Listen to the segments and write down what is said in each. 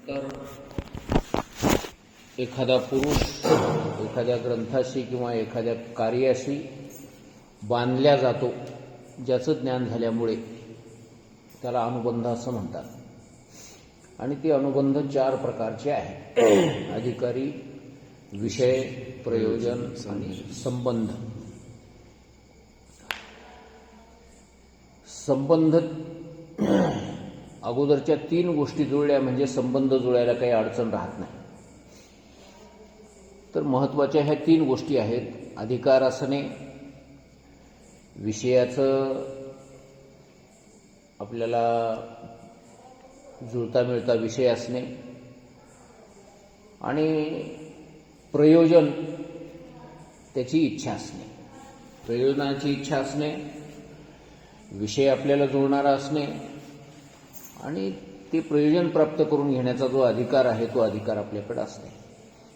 तर एखादा पुरुष एखाद्या ग्रंथाशी किंवा एखाद्या कार्याशी बांधल्या जातो, ज्याचं ज्ञान झाल्यामुळे त्याला अनुबंध असं म्हणतात. आणि ते अनुबंध 4 प्रकारचे आहेत: अधिकारी, विषय, प्रयोजन आणि संबंध. संबंध अगोदरच्या 3 गोष्टी जुळल्या म्हणजे संबंध जुळायला काही अडचण राहत नाही. तर महत्त्वाच्या ह्या 3 गोष्टी आहेत: अधिकार असणे, विषयाचं आपल्याला जुळता मिळता विषय असणे, आणि प्रयोजन त्याची इच्छा असणे. प्रयोजनाची इच्छा असणे, विषय आपल्याला जुळणारा असणे, आणि ते प्रयोजन प्राप्त करून घेण्याचा जो अधिकार आहे तो अधिकार आपल्याकडे असणे.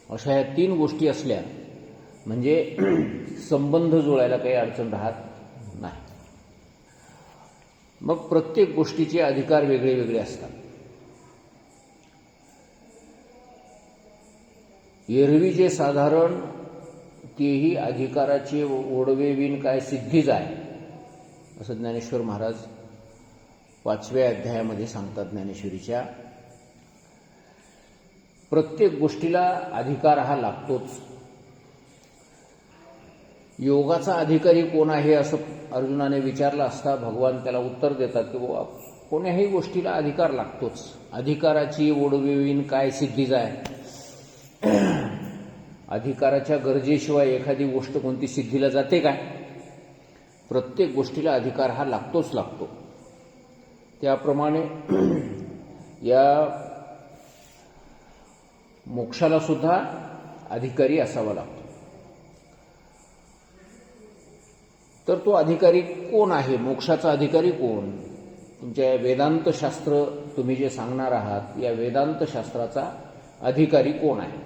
अशा ह्या 3 गोष्टी असल्या म्हणजे संबंध जुळायला काही अडचण राहत नाही. मग प्रत्येक गोष्टीचे अधिकार वेगळे वेगळे असतात. एरवी जे साधारण तेही अधिकाराचे ओढवे विण काय सिद्धी जाय, असं ज्ञानेश्वर महाराज 5व्या अध्यायामध्ये सांगतात. ज्ञानेश्वरीच्या प्रत्येक गोष्टीला अधिकार हा लागतोच. योगाचा अधिकारी कोण आहे असं अर्जुनाने विचारलं असता भगवान त्याला उत्तर देतात की बाबा कोण्याही गोष्टीला अधिकार लागतोच. अधिकाराची ओढवे विण काय सिद्धी जाय. अधिकाराच्या गरजेशिवाय एखादी गोष्ट कोणती सिद्धीला जाते काय? प्रत्येक गोष्टीला अधिकार हा लागतोच लागतो. त्याप्रमाणे या मोक्षाला सुद्धा अधिकारी असावा लागतो. तर तो अधिकारी कोण आहे? मोक्षाचा अधिकारी कोण? तुमच्या वेदांत शास्त्र तुम्ही जे सांगणार आहात, या वेदांत शास्त्राचा अधिकारी कोण आहे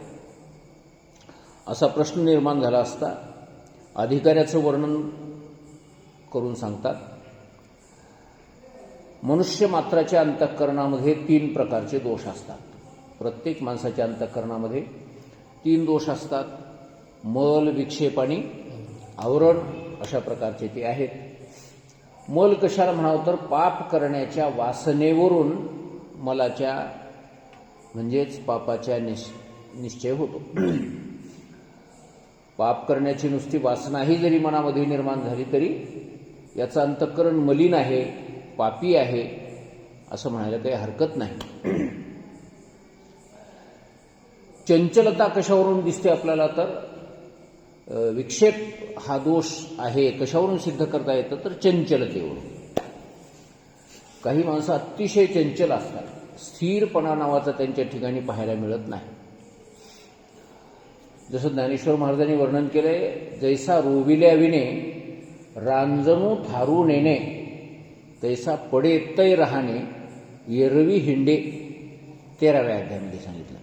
असा प्रश्न निर्माण झाला असता अधिकाऱ्याचं वर्णन करून सांगतात. मनुष्य मात्राच्या अंतःकरणामध्ये 3 प्रकारचे दोष असतात. प्रत्येक माणसाच्या अंतःकरणामध्ये 3 दोष असतात: मल, विक्षेप आणि आवरण. अशा प्रकारचे ते आहेत. मल कशाला म्हणावं तर पाप करण्याच्या वासनेवरून मलाच्या म्हणजेच पापाच्या निश्चय होतो. पाप करण्याची नुसती वासनाही जरी मनामध्ये निर्माण झाली तरी याचं अंतःकरण मलिन आहे, पापी आहे असं म्हणायला काही हरकत नाही. चंचलता कशावरून दिसते आपल्याला तर विक्षेप हा दोष आहे कशावरून सिद्ध करता येतं तर चंचलतेवरून. काही माणसं अतिशय चंचल असतात, स्थिरपणा नावाचा त्यांच्या ठिकाणी पाहायला मिळत नाही. जसं ज्ञानेश्वर महाराजांनी वर्णन केलंय, जैसा रोविल्या विने रांजणू थारू नेणे, तैसा पडे तै राहणे एरवी हिंडे. 13व्या अध्यायामध्ये सांगितलं.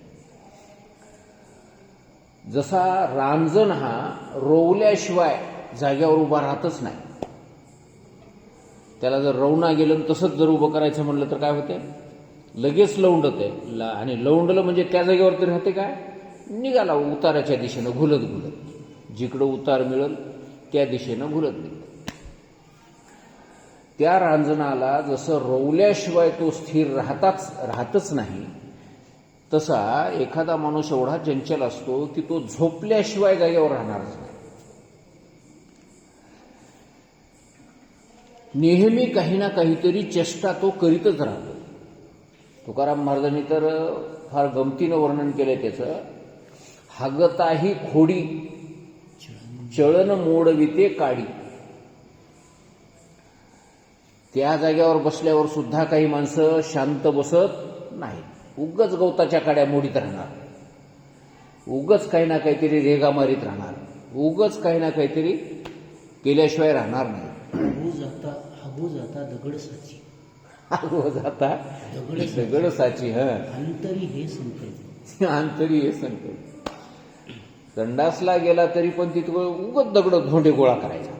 जसा रांजण हा रोवल्याशिवाय जाग्यावर उभा राहतच नाही. त्याला जर रवणा गेलं तसंच जर उभं करायचं म्हणलं तर काय होते? लगेच लवंडते. आणि लवंडलं म्हणजे त्या जागेवरती राहते काय? निघाला उताराच्या दिशेनं घुलत घुलत. जिकडं उतार मिळेल त्या दिशेनं घुलत निघत. त्या रांजणाला जसं रवल्याशिवाय तो स्थिर राहतच नाही, तसा एखादा माणूस एवढा चंचल असतो की तो झोपल्याशिवाय जागेवर राहणारच नाही. नेहमी काही ना काहीतरी चेष्टा तो करीतच राहतो. तुकाराम महाराजांनी तर फार गमतीनं वर्णन केलंय त्याचं. हागताही खोडी चळण मोडविते काडी. त्या जागेवर बसल्यावर सुद्धा काही माणसं शांत बसत नाहीत. उगाच गवताच्या काड्या मोडीत राहणार, उगाच काही ना काहीतरी रेगा मारीत राहणार, उगाच काही ना काहीतरी केल्याशिवाय राहणार नाही. हागू जाता दगड साची. हागू जाता दगड साची. अंतरी हे संकल्प. अंतरी हे संकल्प. संडासला गेला तरी पण तिथं उगाच दगड धोंडे गोळा करायचा.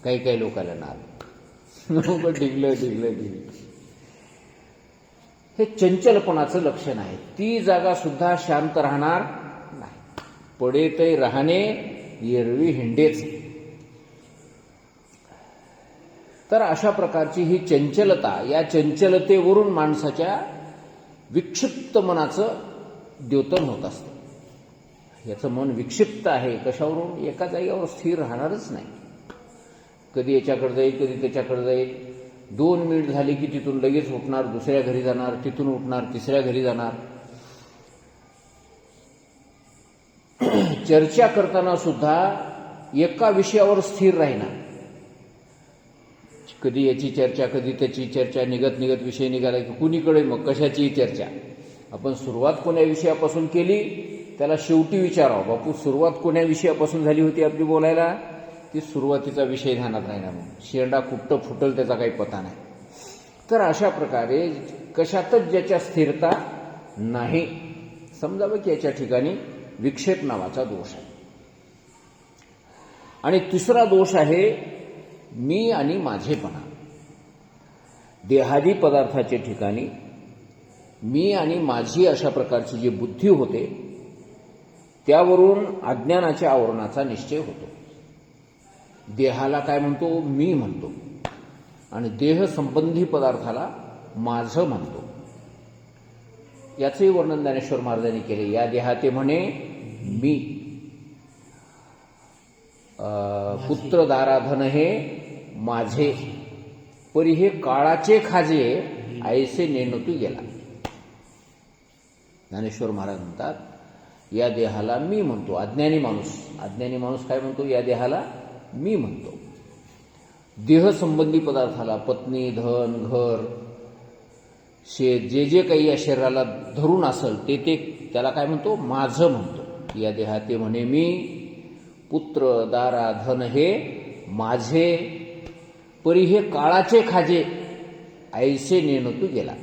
काही काही लोकांना नाद डिगलं. हे चंचलपणाचं लक्षण आहे. ती जागा सुद्धा शांत राहणार नाही. पडे तै राहणे एरवी हिंडेच. तर अशा प्रकारची ही चंचलता, या चंचलतेवरून माणसाच्या विक्षिप्त मनाचं द्योतन होत असतं. याचं मन विक्षिप्त आहे कशावरून? एका जागेवर स्थिर राहणारच नाही. कधी याच्याकडे जाईल, कधी त्याच्याकडे जाईल. 2 मिनिट झाली की तिथून लगेच उठणार, दुसऱ्या घरी जाणार, तिथून उठणार, तिसऱ्या घरी जाणार. चर्चा करताना सुद्धा एका विषयावर स्थिर राहीना. कधी याची चर्चा, कधी त्याची चर्चा, निघत निघत विषय निघाला की कुणीकडे मग कशाची चर्चा. आपण सुरुवात कोण्या विषयापासून केली त्याला शेवटी विचारावं, बापू सुरुवात कोण्या विषयापासून झाली होती आपली बोलायला, ती सुरुवातीचा विषय ध्यानात राहिला. मग शेंडा कुठं फुटल त्याचा काही पता नाही. तर अशा प्रकारे कशातच ज्याच्या स्थिरता नाही, समजावं की याच्या ठिकाणी विक्षेप नावाचा दोष आहे. आणि तिसरा दोष आहे मी आणि माझेपणा. देहादी पदार्थाच्या ठिकाणी मी आणि माझी अशा प्रकारची जी बुद्धी होते त्यावरून अज्ञानाच्या आवरणाचा निश्चय होतो. देहाला काय म्हणतो? मी म्हणतो. आणि देह संबंधी पदार्थाला माझं म्हणतो. याचंही वर्णन ज्ञानेश्वर महाराजांनी केले. या देहाते म्हणे मी, पुत्र दाराधन हे माझे, परी हे काळाचे खाजे ऐसे नेणतू गेला. ज्ञानेश्वर महाराज म्हणतात या देहाला मी म्हणतो. अज्ञानी माणूस काय म्हणतो? या देहाला मी म्हणतो. देह संबंधी पदार्थाला पत्नी, धन, घर, शेत, जे जे काही या शरीराला धरून असेल ते त्याला काय म्हणतो? माझं म्हणतो. या देहाते म्हणे मी, पुत्र दारा धन हे माझे, परी हे काळाचे खाजे ऐसे नेणतू गेला.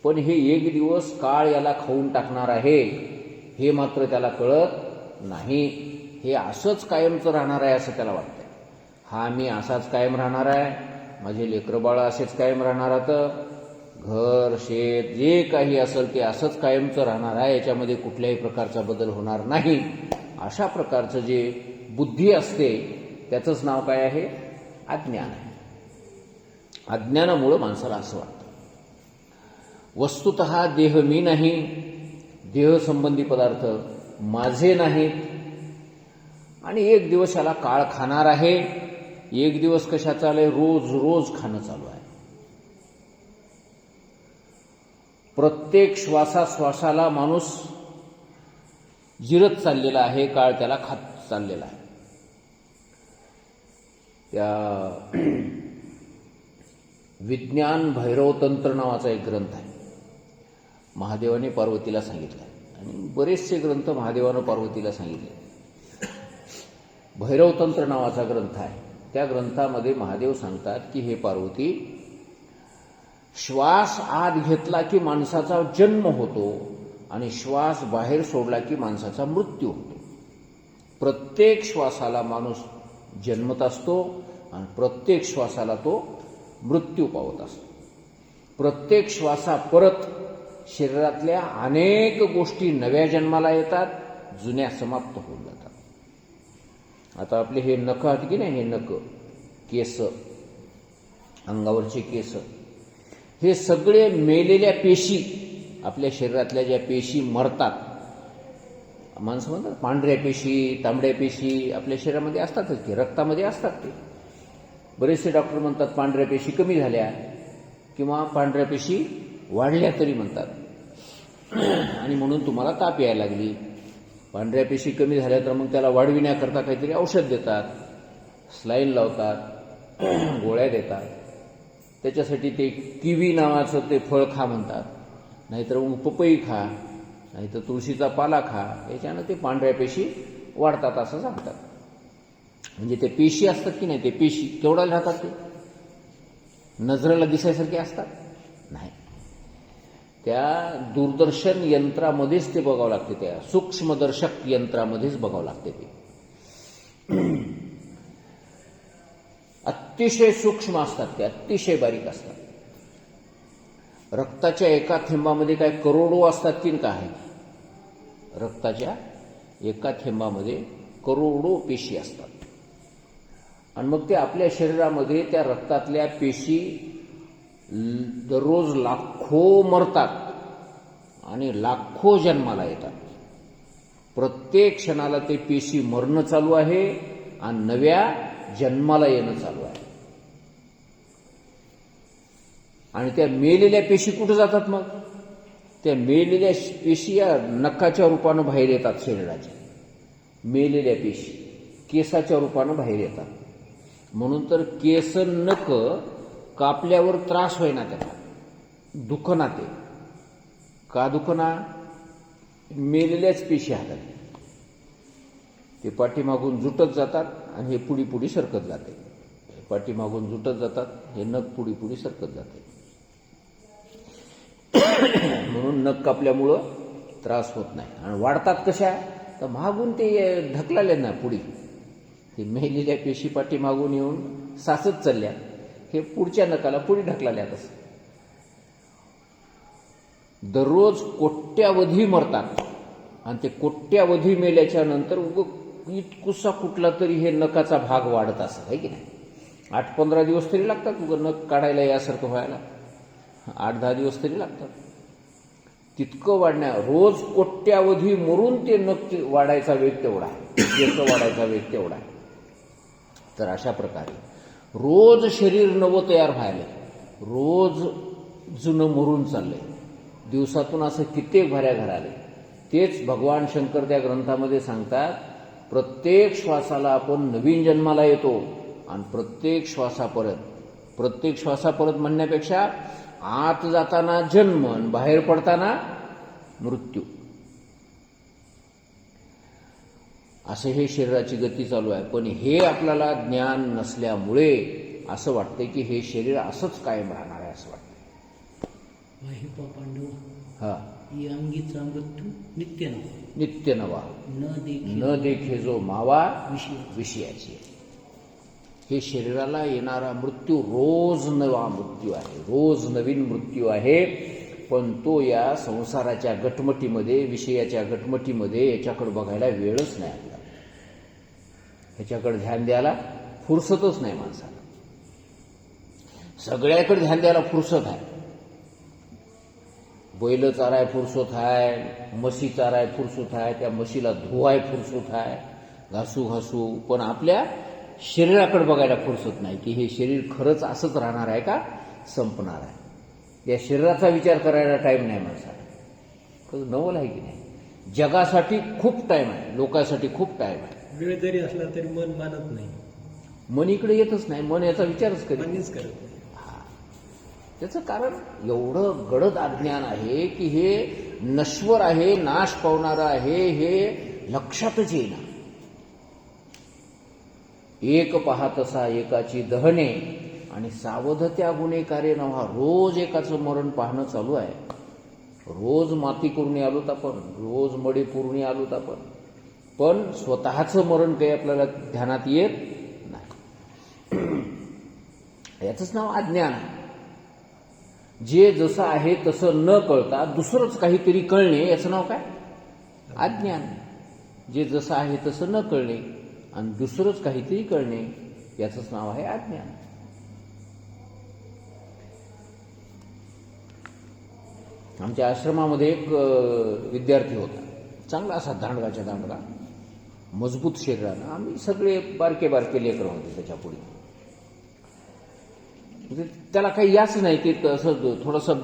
पण हे एक दिवस काळ याला खाऊन टाकणार आहे हे मात्र त्याला कळत नाही. हे असंच कायमचं राहणार आहे असं त्याला वाटतं. हा मी असाच कायम राहणार आहे, माझे लेकरं बाळ असेच कायम राहणार आहेत, घर शेत जे काही असेल ते असंच कायमचं राहणार आहे, याच्यामध्ये कुठल्याही प्रकारचा बदल होणार नाही. अशा प्रकारचं जे बुद्धी असते त्याचंच नाव काय आहे? अज्ञान आहे. अज्ञानामुळं माणसाला असं वाटतं. वस्तुतः देह मी नाही, देह संबंधी पदार्थ माझे नाहीत. आणि एक दिवस याला काळ खाणार आहे. एक दिवस कशाचं आलंय? रोज रोज खाणं चालू आहे. प्रत्येक श्वासाश्वासाला माणूस जिरत चाललेला आहे, काळ त्याला खात चाललेला आहे. त्या विज्ञान भैरवतंत्र नावाचा एक ग्रंथ आहे, महादेवाने पार्वतीला सांगितला आणि बरेचसे ग्रंथ महादेवानं पार्वतीला सांगितले. भैरवतंत्र नावाचा ग्रंथ आहे. त्या ग्रंथामध्ये महादेव सांगतात की हे पार्वती, श्वास आत घेतला की माणसाचा जन्म होतो आणि श्वास बाहेर सोडला की माणसाचा मृत्यू होतो. प्रत्येक श्वासाला माणूस जन्मत असतो आणि प्रत्येक श्वासाला तो मृत्यू पावत असतो. प्रत्येक श्वासा परत शरीरातल्या अनेक गोष्टी नव्या जन्माला येतात, जुन्या समाप्त होऊन जातात. आता आपले हे नख आहेत की नाही, हे नख, केस, अंगावरचे केस, हे सगळे मेलेल्या पेशी, आपल्या शरीरातल्या ज्या पेशी मरतात, माणसं म्हणतात पांढऱ्या पेशी, तांबड्या पेशी आपल्या शरीरामध्ये असतातच की, रक्तामध्ये असतात ते. बरेचसे डॉक्टर म्हणतात पांढऱ्या पेशी कमी झाल्या किंवा पांढऱ्या पेशी वाढल्या तरी म्हणतात, आणि म्हणून तुम्हाला ताप यायला लागली. पांढऱ्या पेशी कमी झाल्या तर मग त्याला वाढविण्याकरता काहीतरी औषध देतात, स्लाईन लावतात, गोळ्या देतात. त्याच्यासाठी ते किवी नावाचं ते फळ खा म्हणतात, नाहीतर मग पपई खा, नाहीतर तुळशीचा पाला खा. याच्यानं ते पांढऱ्या पेशी वाढतात असं सांगतात. म्हणजे ते पेशी असतात की नाही, ते पेशी केवढ्या राहतात? ते नजरेला दिसायसारखे असतात? नाही, त्या दूरदर्शन यंत्रामध्येच ते बघावं लागते, त्या सूक्ष्मदर्शक यंत्रामध्येच बघावं लागते. ते अतिशय सूक्ष्म असतात, ते अतिशय बारीक असतात. रक्ताच्या एका थेंबामध्ये काय करोडो असतात की काय? रक्ताच्या एका थेंबामध्ये करोडो पेशी असतात. आणि मग ते आपल्या शरीरामध्ये त्या रक्तातल्या पेशी दररोज लाखो मरतात आणि लाखो जन्माला येतात. प्रत्येक क्षणाला ते पेशी मरणं चालू आहे आणि नव्या जन्माला येणं चालू आहे. आणि त्या मेलेल्या पेशी कुठे जातात? मग त्या मेलेल्या पेशी या नखाच्या रूपानं बाहेर येतात. शरीराच्या मेलेल्या पेशी केसाच्या रूपानं बाहेर येतात. म्हणून तर केस नख कापल्यावर त्रास होईना, त्याला दुखना. ते का दुखना? मेलेल्याच पेशी हातात. ते पाठीमागून जुटत जातात आणि हे पुढी पुढी सरकत जाते. पाठीमागून जुटत जातात, हे नख पुढी पुढी सरकत जाते. म्हणून नख कापल्यामुळं त्रास होत नाही. आणि वाढतात कशा? तर मागून ते ढकलाले ना पुढी. ते मेलेल्या पेशी पाठीमागून येऊन साचत चालल्या, हे पुढच्या नखाला पुढे ढकलाल्या. तसं दररोज कोट्यावधी मरतात आणि ते कोट्यावधी मेल्याच्या नंतर इतकुसा कुठला तरी हे नखाचा भाग वाढत असत आहे की नाही. 8-15 दिवस तरी लागतात नख काढायला यासारखं व्हायला. 8-10 दिवस तरी लागतात. तितकं वाढण्या रोज कोट्यावधी मरून ते नख वाढायचा वेग तेवढा आहे, केस वाढायचा वेग तेवढा आहे. तर अशा प्रकारे रोज शरीर नवं तयार व्हायला, रोज जुनं मरून चाललंय. दिवसातून असं कित्येक भऱ्या घराले. तेच भगवान शंकर त्या ग्रंथामध्ये सांगतात, प्रत्येक श्वासाला आपण नवीन जन्माला येतो आणि प्रत्येक श्वासापरत म्हणण्यापेक्षा आत जाताना जन्म आणि बाहेर पडताना मृत्यू, असं हे शरीराची गती चालू आहे. पण हे आपल्याला ज्ञान नसल्यामुळे असं वाटतंय की हे शरीर असंच कायम राहणार आहे, असं वाटतं. पांडव, हा, या अंगीचा मृत्यू नित्य नित्य नवा, न देखे जो मावा विषयाची. हे शरीराला येणारा मृत्यू रोज नवा मृत्यू आहे, रोज नवीन मृत्यू आहे. पण तो या संसाराच्या गटमटीमध्ये, विषयाच्या गटमटीमध्ये याच्याकडे बघायला वेळच नाही आपल्याला. ह्याच्याकडे ध्यान द्यायला फुरसतच नाही माणसाला. सगळ्याकडे ध्यान द्यायला फुरसत आहे. बैल चाराय फुरसत आहे, म्हशी चाराय फुरसत आहे, त्या म्हशीला धुवाय फुरसत आहे, घासू. पण आपल्या शरीराकडे बघायला फुरसत नाही की हे शरीर खरंच असंच राहणार आहे का संपणार आहे. या शरीराचा विचार करायला टाईम नाही माणसाला. नवल आहे की नाही. जगासाठी खूप टाईम आहे, लोकांसाठी खूप टाईम आहे. वेळ जरी असला तरी मन मानत नाही. मन इकडे येतच नाही, मन याचा विचारच करत करत नाही. त्याचं कारण एवढं गडद अज्ञान आहे की हे नश्वर आहे, नाश पावणारं आहे, हे लक्षातच येईना. एक पाहतसा एकाची दहने आणि सावध त्या गुन्हेकारे नव्हा. रोज एकाचं मरण पाहणं चालू आहे. रोज माती करून आलोत आपण, रोज मडी पुरणी आलोत आपण, पण स्वतःचं मरण काही आपल्याला ध्यानात येत नाही. याचंच नाव अज्ञान आहे. जे जसं आहे तसं न कळता दुसरंच काहीतरी कळणे, याचं नाव काय? अज्ञान. जे जसं आहे तसं न कळणे आणि दुसरंच काहीतरी कळणे, याचंच नाव आहे अज्ञान. आमच्या आश्रमामध्ये एक विद्यार्थी होता, चांगला असा दांडगाच्या दांडगा, मजबूत शरीरानं. आम्ही सगळे बारके लेकरं होते त्याच्या पुढे. त्याला काही याच नाही की असं थोडंसं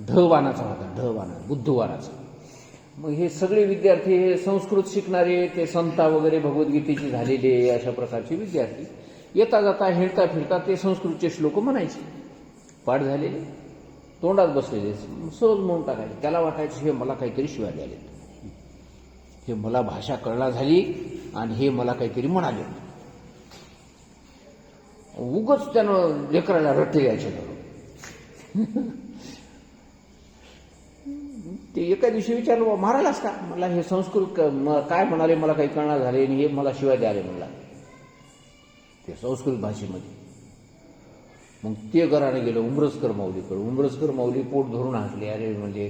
ढवानाचा होता, बुद्धवानाचा. मग हे सगळे विद्यार्थी हे संस्कृत शिकणारे, ते संता वगैरे भगवद्गीतेची झालेले अशा प्रकारचे विद्यार्थी येता जाता हिंडता फिरता ते संस्कृतचे श्लोक म्हणायचे, पाठ झालेले, तोंडात बसलेले, सहज म्हणून टाकायचे. त्याला वाटायचं हे मला काहीतरी शिवाय द्याले, हे मला भाषा कळना झाली आणि हे मला काहीतरी म्हणाले. उगच त्यानं लेकराला रट्टे यायचे. ते एका दिवशी विचारलं, मारायलाच का? मला हे संस्कृत काय म्हणाले मला काही कळणार झाले आणि हे मला शिवाय द्याले म्हणला, ते संस्कृत भाषेमध्ये. मग ते घराने गेलं उमरसकर माऊलीकडे. उमरसकर माऊली पोट धरून हसले. अरे म्हणजे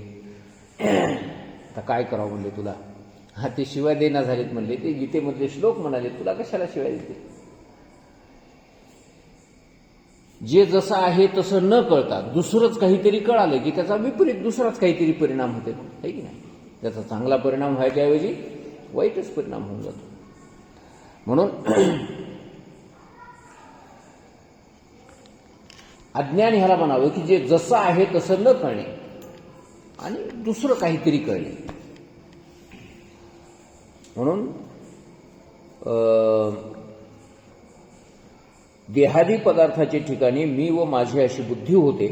आता काय करावं म्हणले तुला. हा ते शिवाय देना झालेत म्हणले. ते गीतेमधले श्लोक म्हणाले तुला कशाला शिवाय देते. जे जसं आहे तसं न कळता दुसरंच काहीतरी कळालं की त्याचा विपरीत दुसराच काहीतरी परिणाम होते, आहे की नाही. त्याचा चांगला परिणाम व्हायच्याऐवजी वाईटच परिणाम होऊन जातो. म्हणून अज्ञान ह्याला म्हणावं की जे जसं आहे तसं न कळणे आणि दुसरं काहीतरी कळणे. म्हणून देहादी पदार्थाच्या ठिकाणी मी व माझी अशी बुद्धी होते,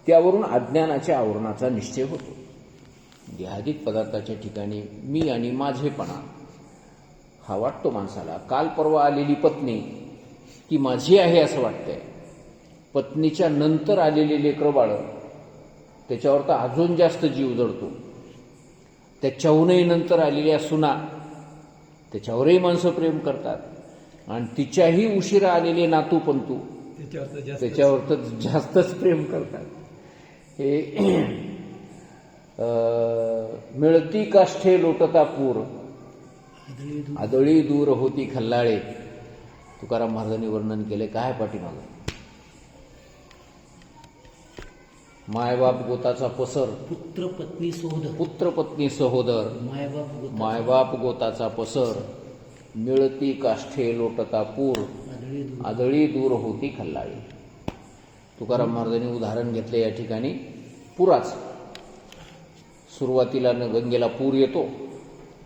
त्यावरून अज्ञानाच्या आवरणाचा निश्चय होतो. देहादिक पदार्थाच्या ठिकाणी मी आणि माझेपणा हा वाटतो माणसाला. काल परवा आलेली पत्नी ती माझी आहे असं वाटतंय. पत्नीच्या नंतर आलेले लेकरं बाळं त्याच्यावर तर अजून जास्त जीव जडतो. त्याच्याहूनही नंतर आलेल्या सुना त्याच्यावरही माणसं प्रेम करतात. आणि तिच्याही उशिरा आलेले नातू पंतू त्याच्यावर तर जास्तच प्रेम करतात. हे मिळती काष्ठे लोटता पूर, आदळी दूर होती खल्लाळे. तुकाराम महाराजांनी वर्णन केले. काय पाठीमागं मायबाप गोताचा पसर, पुत्र पत्नी सहोदर, पुत्र पत्नी सहोदर, मायबाप गोताचा पसर, मिळती काष्ठे लोटता पूर, आदळी दूर होती खल्लाळी. तुकाराम महाराजांनी उदाहरण घेतले या ठिकाणी पुराच. सुरुवातीला गंगेला पूर येतो,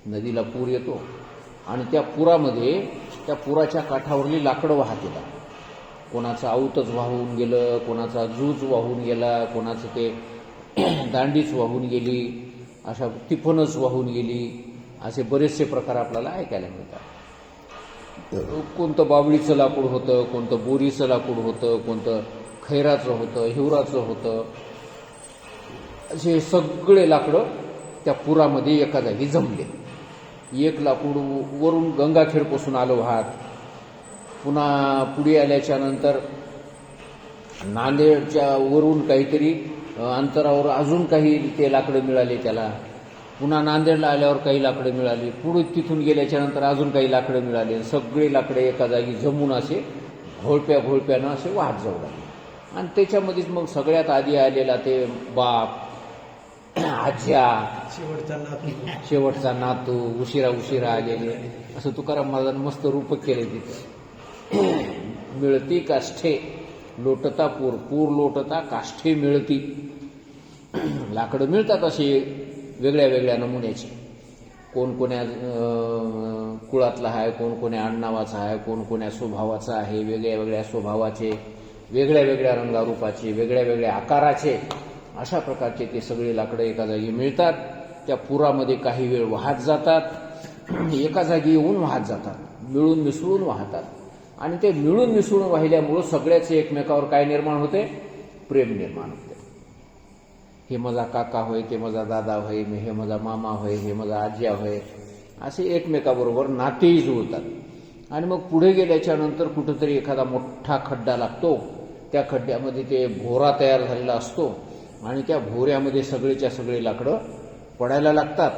नदीला पूर येतो आणि त्या पुरामध्ये त्या पुराच्या काठावरली लाकडं वाहत येतात. कोणाचं आवतच वाहून गेलं, कोणाचा जूज वाहून गेला, कोणाचं ते दांडीच वाहून गेली, अशा तिफनच वाहून गेली. असे बरेचसे प्रकार आपल्याला ऐकायला मिळतात. कोणतं बाबळीचं लाकूड होतं, कोणतं बोरीचं लाकूड होतं, कोणतं खैराचं होतं, हिवराचं होतं. असे सगळे लाकडं त्या पुरामध्ये एका जागी जमले. एक लाकूड वरून गंगाखेडपासून आलं वाहत, पुन्हा पुढे आल्याच्या नंतर नांदेडच्या वरून काहीतरी अंतरावर अजून काही ते लाकडं मिळाले त्याला. पुन्हा नांदेडला आल्यावर काही लाकडं मिळाली. पुढे तिथून गेल्याच्या नंतर अजून काही लाकडं मिळाली. सगळे लाकडे एका जागी जमून असे घोळप्यानं असे वाहत जाऊ लागले. आणि त्याच्यामध्येच मग सगळ्यात आधी आलेला ते बाप, आज्या, शेवटचा नातू, उशिरा आलेले. असं तुकाराम महाराजांनी मस्त रूपक केले तिथे. मिळती काष्ठे लोटता पूर, पूर लोटता काष्ठे मिळती. लाकडं मिळतात असे वेगळ्या वेगळ्या नमुन्याचे. कोण कोण्या कुळातला आहे, कोण कोण्या आडनावाचा आहे, कोण कोण्या स्वभावाचा आहे, वेगळ्या वेगळ्या स्वभावाचे, वेगळ्या वेगळ्या रंगारूपाचे, वेगळ्या वेगळ्या आकाराचे. अशा प्रकारचे ते सगळे लाकडं एका जागी मिळतात. त्या पुरामध्ये काही वेळ वाहत जातात, एका जागी येऊन वाहत जातात, मिळून मिसळून वाहतात. आणि ते मिळून मिसळून वाहिल्यामुळं सगळ्याचे एकमेकावर काय निर्माण होते, प्रेम निर्माण होते. हे माझा काका होय, ते माझा दादा होय, हे माझा मामा होय, हे माझा आज्या होय, असे एकमेकाबरोबर नातेही जुळतात. आणि मग पुढे गेल्याच्या नंतर कुठंतरी एखादा मोठा खड्डा लागतो. त्या खड्ड्यामध्ये ते भोरा तयार झालेला असतो आणि त्या भोऱ्यामध्ये सगळेच्या सगळे लाकडं पडायला लागतात.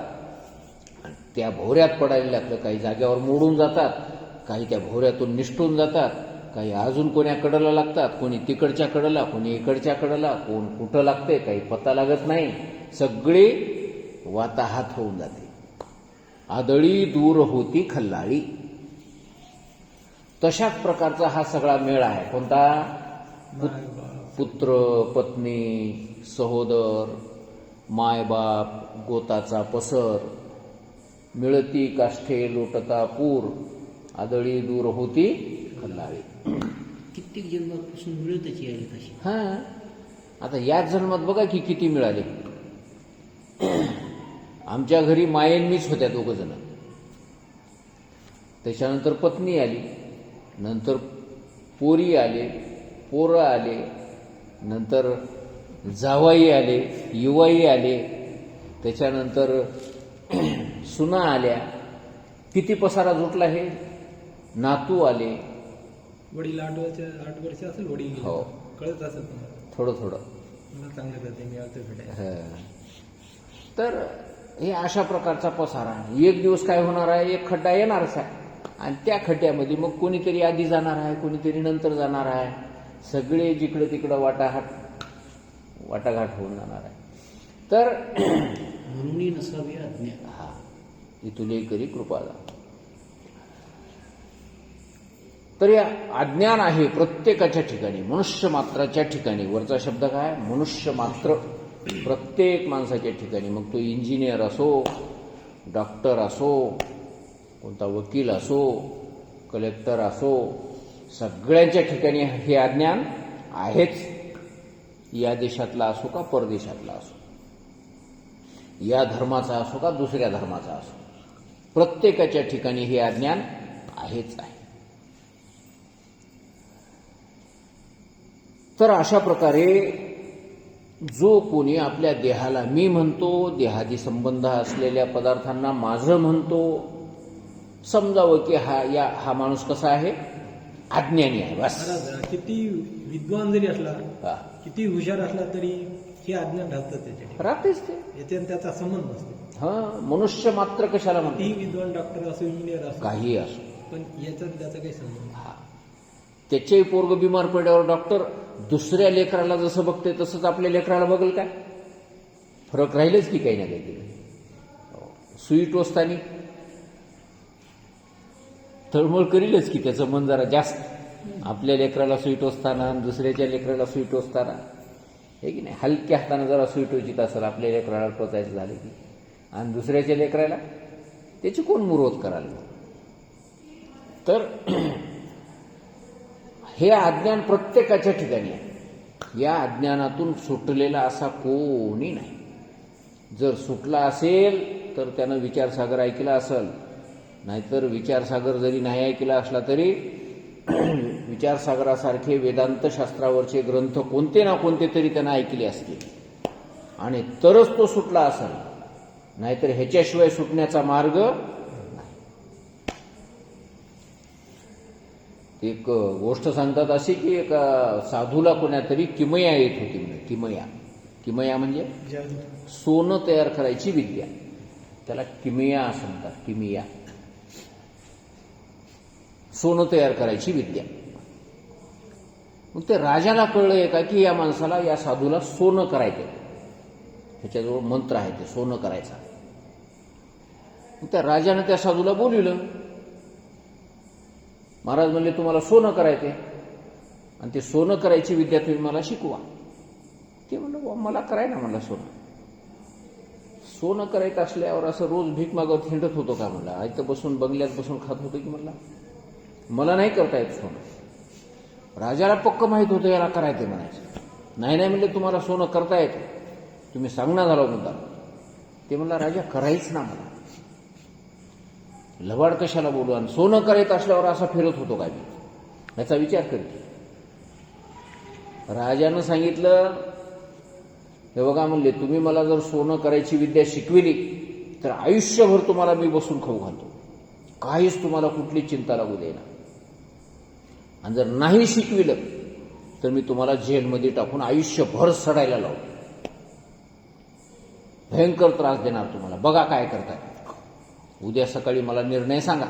आणि त्या भोऱ्यात पडायला लागलं काही जाग्यावर मोडून जातात, काही त्या भोऱ्यातून निष्ठून जातात, काही अजून कोण्या कडेला लागतात, कोणी तिकडच्या कडेला, कोणी इकडच्या कडेला, कोण कुठं लागते काही पत्ता लागत नाही. सगळे वाताहात होऊन जाते. आदळी दूर होती खल्लाळी. तशाच प्रकारचा हा सगळा मेळ आहे. कोणता? पुत्र पत्नी सहोदर, मायबाप गोताचा पसर, मिळती काष्ठे लोटता पूर, आदळी दूर होती खल्लाळी. कित्येक जन्मापासून मिळतच यायला कशी. हां, आता याच जन्मात बघा की किती मिळाले. आमच्या घरी मायेंनीच होत्या दोघं जण. त्याच्यानंतर पत्नी आली, नंतर पोरी आले, पोरं आले, नंतर जावाई आले, युवाई आले, त्याच्यानंतर सुना आल्या. किती पसारा जुटला हे. नातू आले, वडील 8 वर्ष असेल वडील गेले. हो. कळत असेल तुम्हाला. थोडं मला चांगलं जाते मी आलतो भेटायला. तर हे अशा प्रकारचा पसारा. एक दिवस काय होणार आहे, एक खड्डा येणारच आहे आणि त्या खड्ड्यामध्ये मग कोणीतरी आधी जाणार आहे, कोणीतरी नंतर जाणार आहे. सगळे जिकडे तिकडं वाटाघाट होऊन जाणार आहे. तर म्हणूनही नसावी आज्ञा. हा इथुले करी कृपा जा. तर या अज्ञान आहे प्रत्येकाच्या ठिकाणी, मनुष्य मात्राच्या ठिकाणी. वरचा शब्द काय, मनुष्य मात्र. प्रत्येक माणसाच्या ठिकाणी, मग तो इंजिनियर असो, डॉक्टर असो, कोणता वकील असो, कलेक्टर असो, सगळ्यांच्या ठिकाणी हे अज्ञान आहेच. या देशातला असो का परदेशातला असो, या धर्माचा असो का दुसऱ्या धर्माचा असो, प्रत्येकाच्या ठिकाणी हे अज्ञान आहेच आहे. तर अशा प्रकारे जो कोणी आपल्या देहाला मी म्हणतो, देहादी संबंध असलेल्या पदार्थांना माझं म्हणतो, समजावं की हा माणूस कसा आहे, अज्ञानी आहे. बस. महाराज किती विद्वान जरी असला, हा. किती हुशार असला तरी हे अज्ञान राहतं त्याच्या ठिकाणी. राहतेच ते. याच्याने त्याचा संबंध नसतो. हा मनुष्य मात्र कशाला म्हणते, कितीही विद्वान डॉक्टर असो, इंजिनियर असो, काही असो. पण याच्यात त्याचा काही संबंध नाही. हा त्याच्याही पोरग बिमार पडल्यावर डॉक्टर दुसऱ्या लेकराला जसं बघते तसंच आपल्या लेकराला बघेल काय, फरक राहीलच की काही ना काही. सुई टोचतानी तळमळ करीलच की त्याचं मन जरा जास्त, आपल्या लेकराला सुई टोचताना दुसऱ्याच्या लेकराला सुई टोचताना, हे की नाही. हलक्या हाताने जरा सुई टोचित असेल आपल्या लेकराला टोचायचं झालं की, आणि दुसऱ्याच्या लेकराला त्याची कोण मुरवत करायला. तर हे अज्ञान प्रत्येकाच्या ठिकाणी आहे. या अज्ञानातून सुटलेला असा कोणी नाही. जर सुटला असेल तर त्यानं विचारसागर ऐकला असेल, नाहीतर विचारसागर जरी नाही ऐकला असला तरी विचारसागरासारखे वेदांत शास्त्रावरचे ग्रंथ कोणते ना कोणते तरी त्यानं ऐकले असतील आणि तरच तो सुटला असेल, नाहीतर ह्याच्याशिवाय सुटण्याचा मार्ग. एक गोष्ट सांगतात अशी की एका साधूला कोणातरी किमया येत होती म्हणे. किमया म्हणजे जादू. सोनं तयार करायची विद्या, त्याला किमया असं म्हणतात. किमया, सोनं तयार करायची विद्या. मग ते राजाला कळलं का की या माणसाला, या साधूला सोनं करायचं, त्याच्याजवळ मंत्र आहे ते सोनं करायचा. मग त्या राजानं त्या साधूला बोलविलं. महाराज म्हणले तुम्हाला सोनं करायचे आणि ते सोनं करायची विद्या तुम्ही मला शिकवा. ते म्हणलं मला कराय ना, म्हणलं सोनं करायचं असल्यावर असं रोज भीक मागत हिंडत होतो का, म्हणला इथं बसून बंगल्यात बसून खात होतो की, म्हणला मला नाही करता येत सोनं. राजाला पक्क माहित होतं याला करायचं म्हणायचं. नाही म्हणले तुम्हाला सोनं करता येतं, तुम्ही सांगणार झाला मुद्दा. ते म्हणला राजा करायच ना, मला लबाड कशाला बोलू, आणि सोनं करायचं असल्यावर असा फिरत होतो काय मी, याचा विचार करते. राजानं सांगितलं हे बघा म्हणले, तुम्ही मला जर सोनं करायची विद्या शिकविली तर आयुष्यभर तुम्हाला मी बसून खाऊ घालतो, काहीच तुम्हाला कुठली चिंता लागू देणार. आणि जर नाही शिकविलं तर मी तुम्हाला जेलमध्ये टाकून आयुष्यभर सडायला लावतो, भयंकर त्रास देणार तुम्हाला. बघा काय करताय, उद्या सकाळी मला निर्णय सांगा.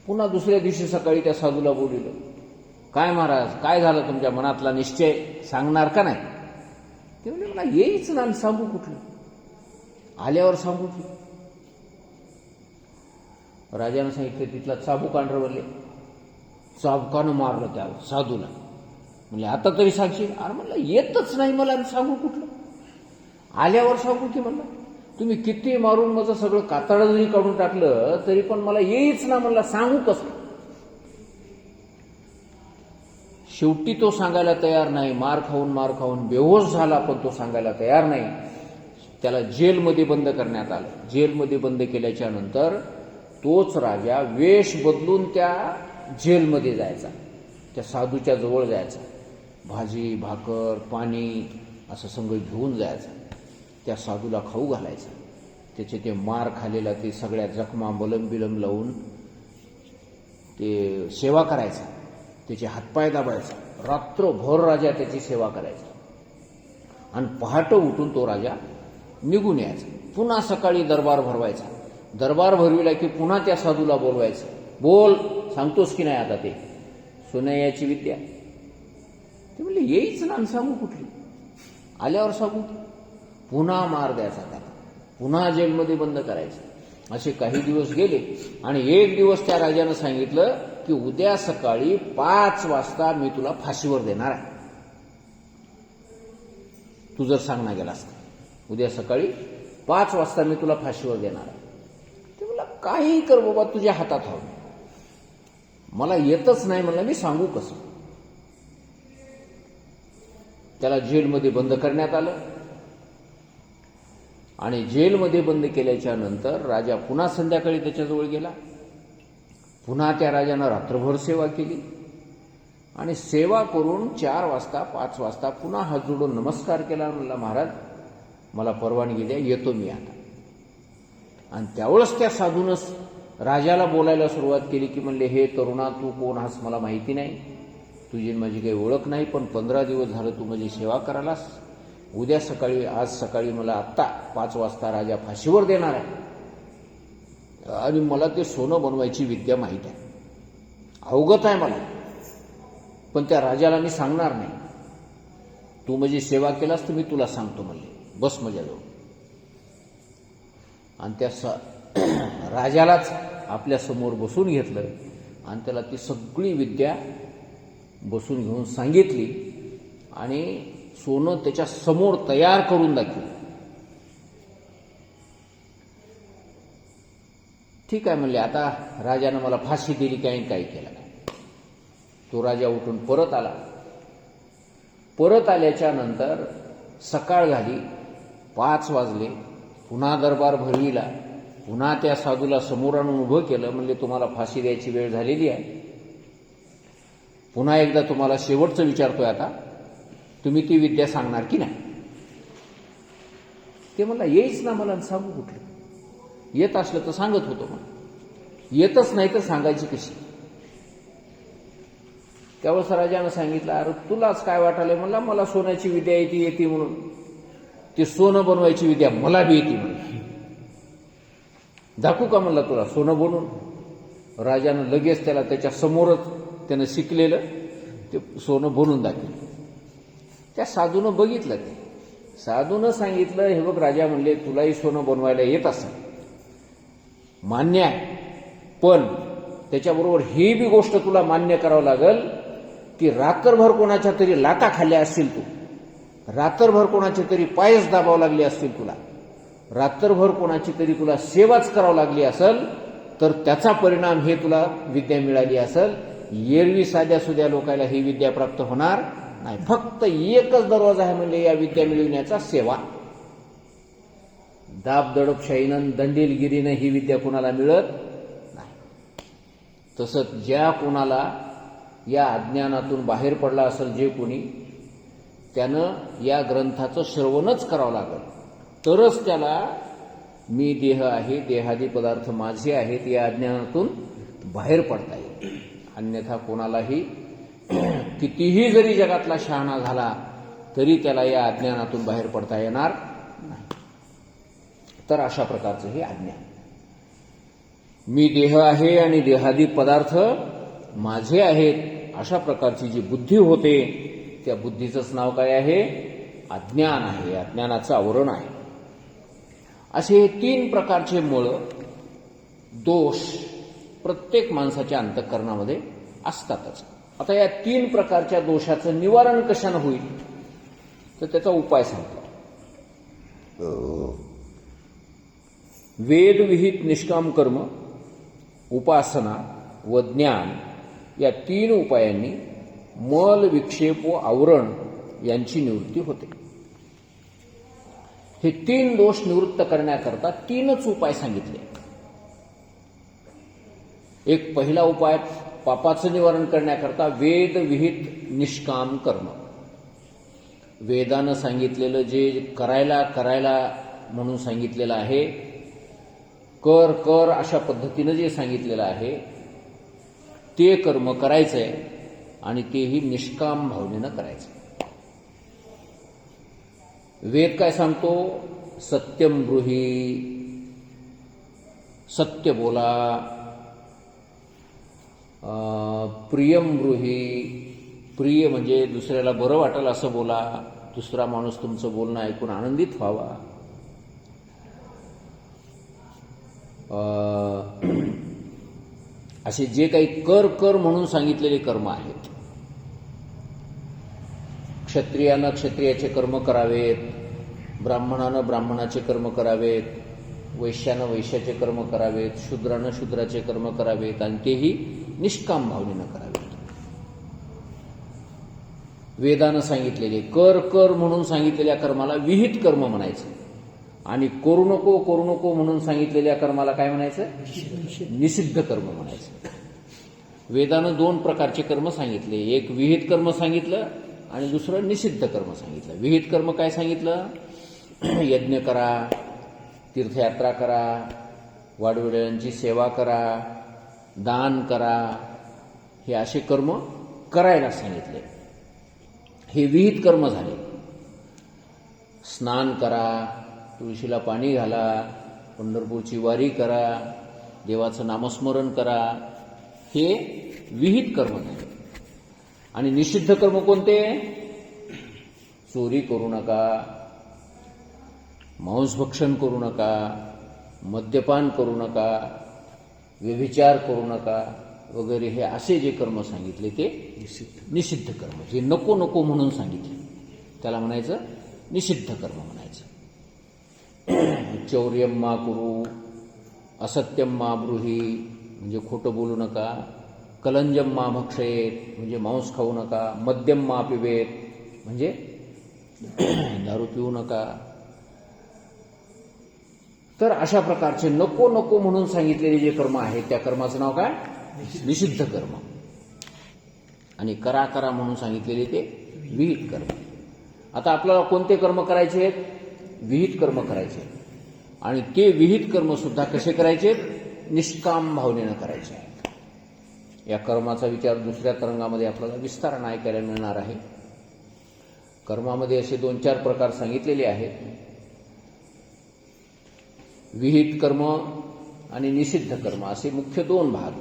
पुन्हा दुसऱ्या दिवशी सकाळी त्या साधूला बोलवलं. काय महाराज, काय झालं तुमच्या मनातला निश्चय सांगणार का नाही? ते म्हणले मला येईच ना, सांगू कुठलं, आल्यावर सांगू की. राजानं सांगितलं तिथला चाबूक आणलं, म्हणले चाबकानं मारलं त्या साधूला. म्हणले आता तरी सांगशील? अरे म्हणलं येतच नाही मला, सांगू कुठलं, आल्यावर सांगू की. म्हणलं तुम्ही किती मारून माझं सगळं कातडं जरी काढून टाकलं तरी पण मला येईच ना, म्हणला सांगू कसं. शेवटी तो सांगायला तयार नाही. मार खाऊन बेहोश झाला, पण तो सांगायला तयार नाही. त्याला जेलमध्ये बंद करण्यात आलं. जेलमध्ये बंद केल्याच्या नंतर तोच राजा वेश बदलून त्या जेलमध्ये जायचा, त्या साधूच्या जवळ जायचा, भाजी भाकर पाणी असं सगळं घेऊन जायचा, त्या साधूला खाऊ घालायचा. त्याचे ते मार खालेला ते सगळ्या जखमा बलम बिलम लावून ते सेवा करायचा, त्याचे हातपाय दाबायचा, रात्रभर राजा त्याची सेवा करायचा आणि पहाटे उठून तो राजा निघून यायचा. पुन्हा सकाळी दरबार भरवायचा. दरबार भरविला की पुन्हा त्या साधूला बोलवायचं, बोल, सांगतोस की नाही आता ते सोन्याची विद्या? ते म्हणले येईच ना, सांगू कुठली, आल्यावर सांगू. पुन्हा मार द्यायचा त्याला, पुन्हा जेलमध्ये बंद करायचं. असे काही दिवस गेले आणि एक दिवस त्या राजानं सांगितलं की उद्या सकाळी 5 वाजता मी तुला फाशीवर देणार आहे, तू जर सांगना गेलास. उद्या सकाळी 5 वाजता मी तुला फाशीवर देणार आहे. ते मला काही कर बाबा, तुझ्या हातात हवं, मला येतच नाही म्हणलं, मी सांगू कसं. त्याला जेलमध्ये बंद करण्यात आलं आणि जेलमध्ये बंद केल्याच्या नंतर राजा पुन्हा संध्याकाळी त्याच्याजवळ गेला. पुन्हा त्या राजानं रात्रभर सेवा केली आणि सेवा करून 4 वाजता 5 वाजता पुन्हा हात जोडून नमस्कार केला. म्हणला, महाराज मला परवानगी द्या, येतो मी आता. आणि त्यावेळेस त्या साधूनच राजाला बोलायला सुरुवात केली की म्हणले, हे तरुणा, तू कोण आहेस मला माहिती नाही, तुझी माझी काही ओळख नाही, पण 15 दिवस झालं तू माझी सेवा करायलास. उद्या सकाळी, आज सकाळी मला आत्ता 5 वाजता राजा फाशीवर देणार आहे आणि मला ते सोनं बनवायची विद्या माहीत आहे, अवगत आहे मला, पण त्या राजाला मी सांगणार नाही. तू माझी सेवा केलास तर मी तुला सांगतो म्हणले, बस माझ्याजवळ. आणि त्या राजालाच आपल्या समोर बसून घेतलं आणि त्याला ती सगळी विद्या बसून घेऊन सांगितली आणि सोनं त्याच्या समोर तयार करून दाखवलं. ठीक आहे म्हणले, आता राजानं मला फाशी दिली, काही केलं नाही. तो राजा उठून परत आला. परत आल्याच्या नंतर सकाळ झाली, 5 वाजले. पुन्हा दरबार भरविला. पुन्हा त्या साधूला समोर आणून उभं केलं. म्हणले, तुम्हाला फाशी द्यायची वेळ झालेली आहे. पुन्हा एकदा तुम्हाला शेवटचं विचारतोय, आता तुम्ही ती विद्या सांगणार की नाही? ते म्हणला, येईच ना मला, सांगू कुठलं, येत असलं तर सांगत होतो, मग येतच नाही तर सांगायची कशी? त्यावेळेस राजानं सांगितलं, अरे तुलाच काय वाटायलंय? म्हणला, मला सोन्याची विद्या येते म्हणून, ते सोनं बनवायची विद्या मला बी येते म्हणला. दाखवू का म्हणला तुला सोनं बनवून? राजानं लगेच त्याला त्याच्या समोरच त्यानं शिकलेलं ते सोनं बनवून दाखवलं. त्या साधूनं बघितलं, ते साधूनं सांगितलं, हे बघ राजा म्हणले, तुलाही सोनं बनवायला येत असेल, मान्य आहे, पण त्याच्याबरोबर ही बी गोष्ट तुला मान्य करावं लागल की रात्रभर कोणाच्या तरी लाथा खाल्ल्या असतील, तू रात्रभर कोणाचे तरी पायच दाबावं लागले असतील, तुला रात्रभर कोणाची तरी तुला सेवाच करावं लागली असेल, तर त्याचा परिणाम हे तुला विद्या मिळाली असेल. एरवी साध्या सुध्या लोकांना ही विद्या प्राप्त होणार नाही. फक्त एकच दरवाजा आहे म्हणले या विद्या मिळविण्याचा, सेवा. दाब दडपशाहीनं, दंडेलगिरीनं ही विद्या कुणाला मिळत नाही. तसंच ज्या कुणाला या अज्ञानातून बाहेर पडला असेल, जे कोणी, त्यानं या ग्रंथाचं श्रवणच करावं लागेल, तरच त्याला मी देह आहे, देहादी पदार्थ माझे आहेत, या अज्ञानातून बाहेर पडता येईल. अन्यथा कोणालाही कितीही जरी जगातला शहाणा झाला तरी त्याला या अज्ञानातून बाहेर पडता येणार नाही. तर अशा प्रकारचं हे अज्ञान. मी देह आहे आणि देहादी पदार्थ माझे आहेत, अशा प्रकारची जी बुद्धी होते, त्या बुद्धीचंच नाव काय आहे? अज्ञान आहे, अज्ञानाचं आवरण आहे. असे 3 प्रकारचे मूळ दोष प्रत्येक माणसाच्या अंतःकरणामध्ये असतातच. आता या 3 प्रकारच्या दोषाचं निवारण कशानं होईल, तर त्याचा उपाय सांगतो. वेदविहित निष्काम कर्म, उपासना व ज्ञान या 3 उपायांनी मल, विक्षेप व आवरण यांची निवृत्ती होते. हे 3 दोष निवृत्त करण्याकरता 3च उपाय सांगितले. एक पहिला उपाय पापाचं निवारण करण्याकरता वेदविहित निष्काम कर्म. वेदानं सांगितलेलं जे करायला म्हणून सांगितलेलं आहे, कर अशा पद्धतीनं जे सांगितलेलं आहे, ते कर्म करायचं आहे आणि तेही निष्काम भावनेनं करायचं. वेद काय सांगतो? सत्यम ब्रूहि, सत्य बोला, प्रियम ब्रूहि, प्रिय म्हणजे दुसऱ्याला बरं वाटेल असं बोला, दुसरा माणूस तुमचं बोलणं ऐकून आनंदित व्हावा. असे जे काही कर म्हणून सांगितलेले कर्म आहेत. क्षत्रियानं क्षत्रियाचे कर्म करावेत, ब्राह्मणानं ब्राह्मणाचे कर्म करावेत, वैश्यानं वैश्याचे कर्म करावेत, शूद्रानं शूद्राचे कर्म करावेत आणि तेही निष्काम भावनेनं करावेत. वेदानं सांगितलेले कर म्हणून सांगितलेल्या कर्माला विहित कर्म म्हणायचं आणि करू नको म्हणून सांगितलेल्या कर्माला काय म्हणायचं? निषिद्ध कर्म म्हणायचं. वेदानं 2 प्रकारचे कर्म सांगितले. एक विहित कर्म सांगितलं आणि दुसरं निषिद्ध कर्म सांगितलं. विहित कर्म काय सांगितलं? यज्ञ करा, तीर्थयात्रा करा, वाडवडिलांची सेवा करा, दान करा, हे असे कर्म करायला सांगितले. हे विहित कर्म झाले. स्नान करा, तुळशीला पाणी घाला, पंढरपूरची वारी करा, देवाचं नामस्मरण करा, हे विहित कर्म झाले. आणि निषिद्ध कर्म कोणते? चोरी करू नका, मांसभक्षण करू नका, मद्यपान करू नका, व्यभिचार करू नका वगैरे हे असे जे कर्म सांगितले ते निषिद्ध कर्म. जे नको म्हणून सांगितले त्याला म्हणायचं निषिद्ध कर्म म्हणायचं. चौर्यम मा कुरु, असत्यम मा ब्रूहि म्हणजे खोटं बोलू नका, कलंजम मा भक्षयेत म्हणजे मांस खाऊ नका, मद्यम मा पिबेत म्हणजे दारू पिऊ नका. तर अशा प्रकारचे नको म्हणून सांगितलेले जे कर्म आहेत त्या कर्माचं नाव काय? निषिद्ध कर्म. आणि करा म्हणून सांगितलेले ते विहित कर्म. आता आपल्याला कोणते कर्म करायचे आहेत? विहित कर्म करायचे आहेत. आणि ते विहित कर्म सुद्धा कसे करायचे? निष्काम भावनेनं करायचे आहेत. या कर्माचा विचार दुसऱ्या तरंगामध्ये आपल्याला विस्ताराने ऐकायला मिळणार आहे. कर्मामध्ये असे 2-4 प्रकार सांगितलेले आहेत. विहित कर्म आणि निषिद्ध कर्म असे मुख्य 2 भाग.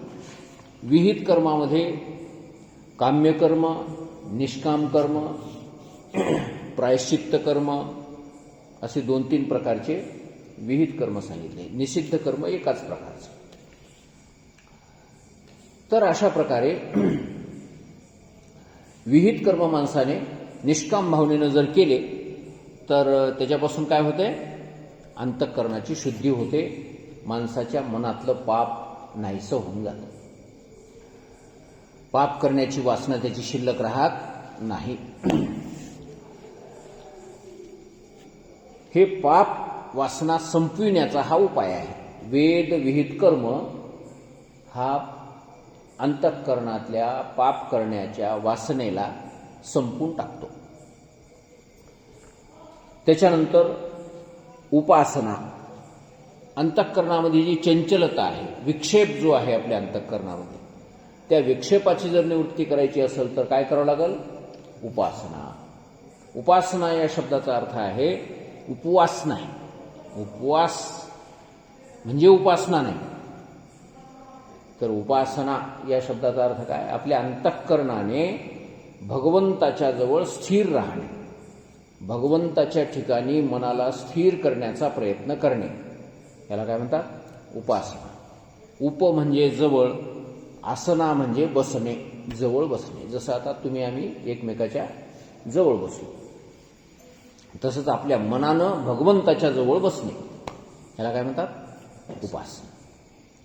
विहित कर्मामध्ये काम्य कर्म, निष्काम कर्म, प्रायश्चित्त कर्म असे 2-3 प्रकारचे विहित कर्म सांगितले. निषिद्ध कर्म एकाच प्रकारचं. तर अशा प्रकारे विहित कर्म माणसाने निष्काम भावनेनं जर केले तर त्याच्यापासून काय होते? अंतःकरणाची शुद्धी होते. माणसाच्या मनातलं पाप नाहीसं होऊन जातं. पाप करण्याची वासना त्याची शिल्लक राहत नाही. हे पाप वासना संपविण्याचा हा उपाय आहे. वेद विहित कर्म हा अंतःकरणातल्या पाप करण्याच्या वासनेला संपून टाकतो. त्याच्यानंतर उपासना, अंतःकरणामध्ये जी चंचलता आहे, विक्षेप जो आहे आपल्या अंतःकरणामध्ये, त्या विक्षेपाची जर निवृत्ती करायची असेल तर काय करावं लागेल? उपासना. उपासना या शब्दाचा अर्थ आहे उपवास नाही. उपवास म्हणजे उपासना नाही. तर उपासना या शब्दाचा अर्थ काय? आपल्या अंतःकरणाने भगवंताच्या जवळ स्थिर राहणे, भगवंताच्या ठिकाणी मनाला स्थिर करण्याचा प्रयत्न करणे, याला काय म्हणतात? उपासना. उप म्हणजे जवळ, आसना म्हणजे बसणे, जवळ बसणे. जसं आता तुम्ही आम्ही एकमेकाच्या जवळ बसलो, तसंच आपल्या मनानं भगवंताच्या जवळ बसणे, याला काय म्हणतात? उपासना.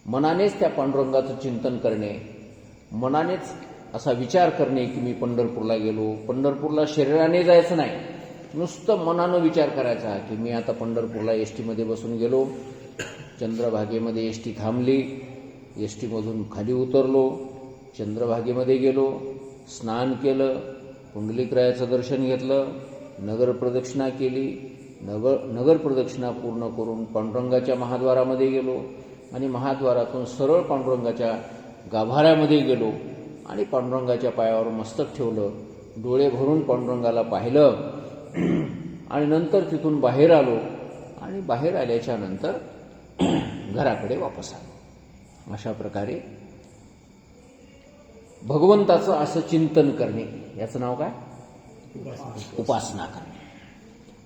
मनानेच त्या पांडुरंगाचं चिंतन करणे, मनानेच असा विचार करणे की मी पंढरपूरला गेलो. पंढरपूरला शरीराने जायचं नाही, नुसतं मनानं विचार करायचा की मी आता पंढरपूरला एसटीमध्ये बसून गेलो, चंद्रभागेमध्ये एसटी थांबली, एसटीमधून खाली उतरलो, चंद्रभागेमध्ये गेलो, स्नान केलं, पुंडलिकरायाचं दर्शन घेतलं, नगर प्रदक्षिणा केली, नगर प्रदक्षिणा पूर्ण करून पांडुरंगाच्या महाद्वारामध्ये गेलो आणि महाद्वारातून सरळ पांडुरंगाच्या गाभाऱ्यामध्ये गेलो आणि पांडुरंगाच्या पायावर मस्तक ठेवलं, डोळे भरून पांडुरंगाला पाहिलं आणि नंतर तिथून बाहेर आलो आणि बाहेर आल्याच्या नंतर घराकडे वापस आलो. अशा प्रकारे भगवंताचं असं चिंतन करणे, याचं नाव काय? उपासना करणे.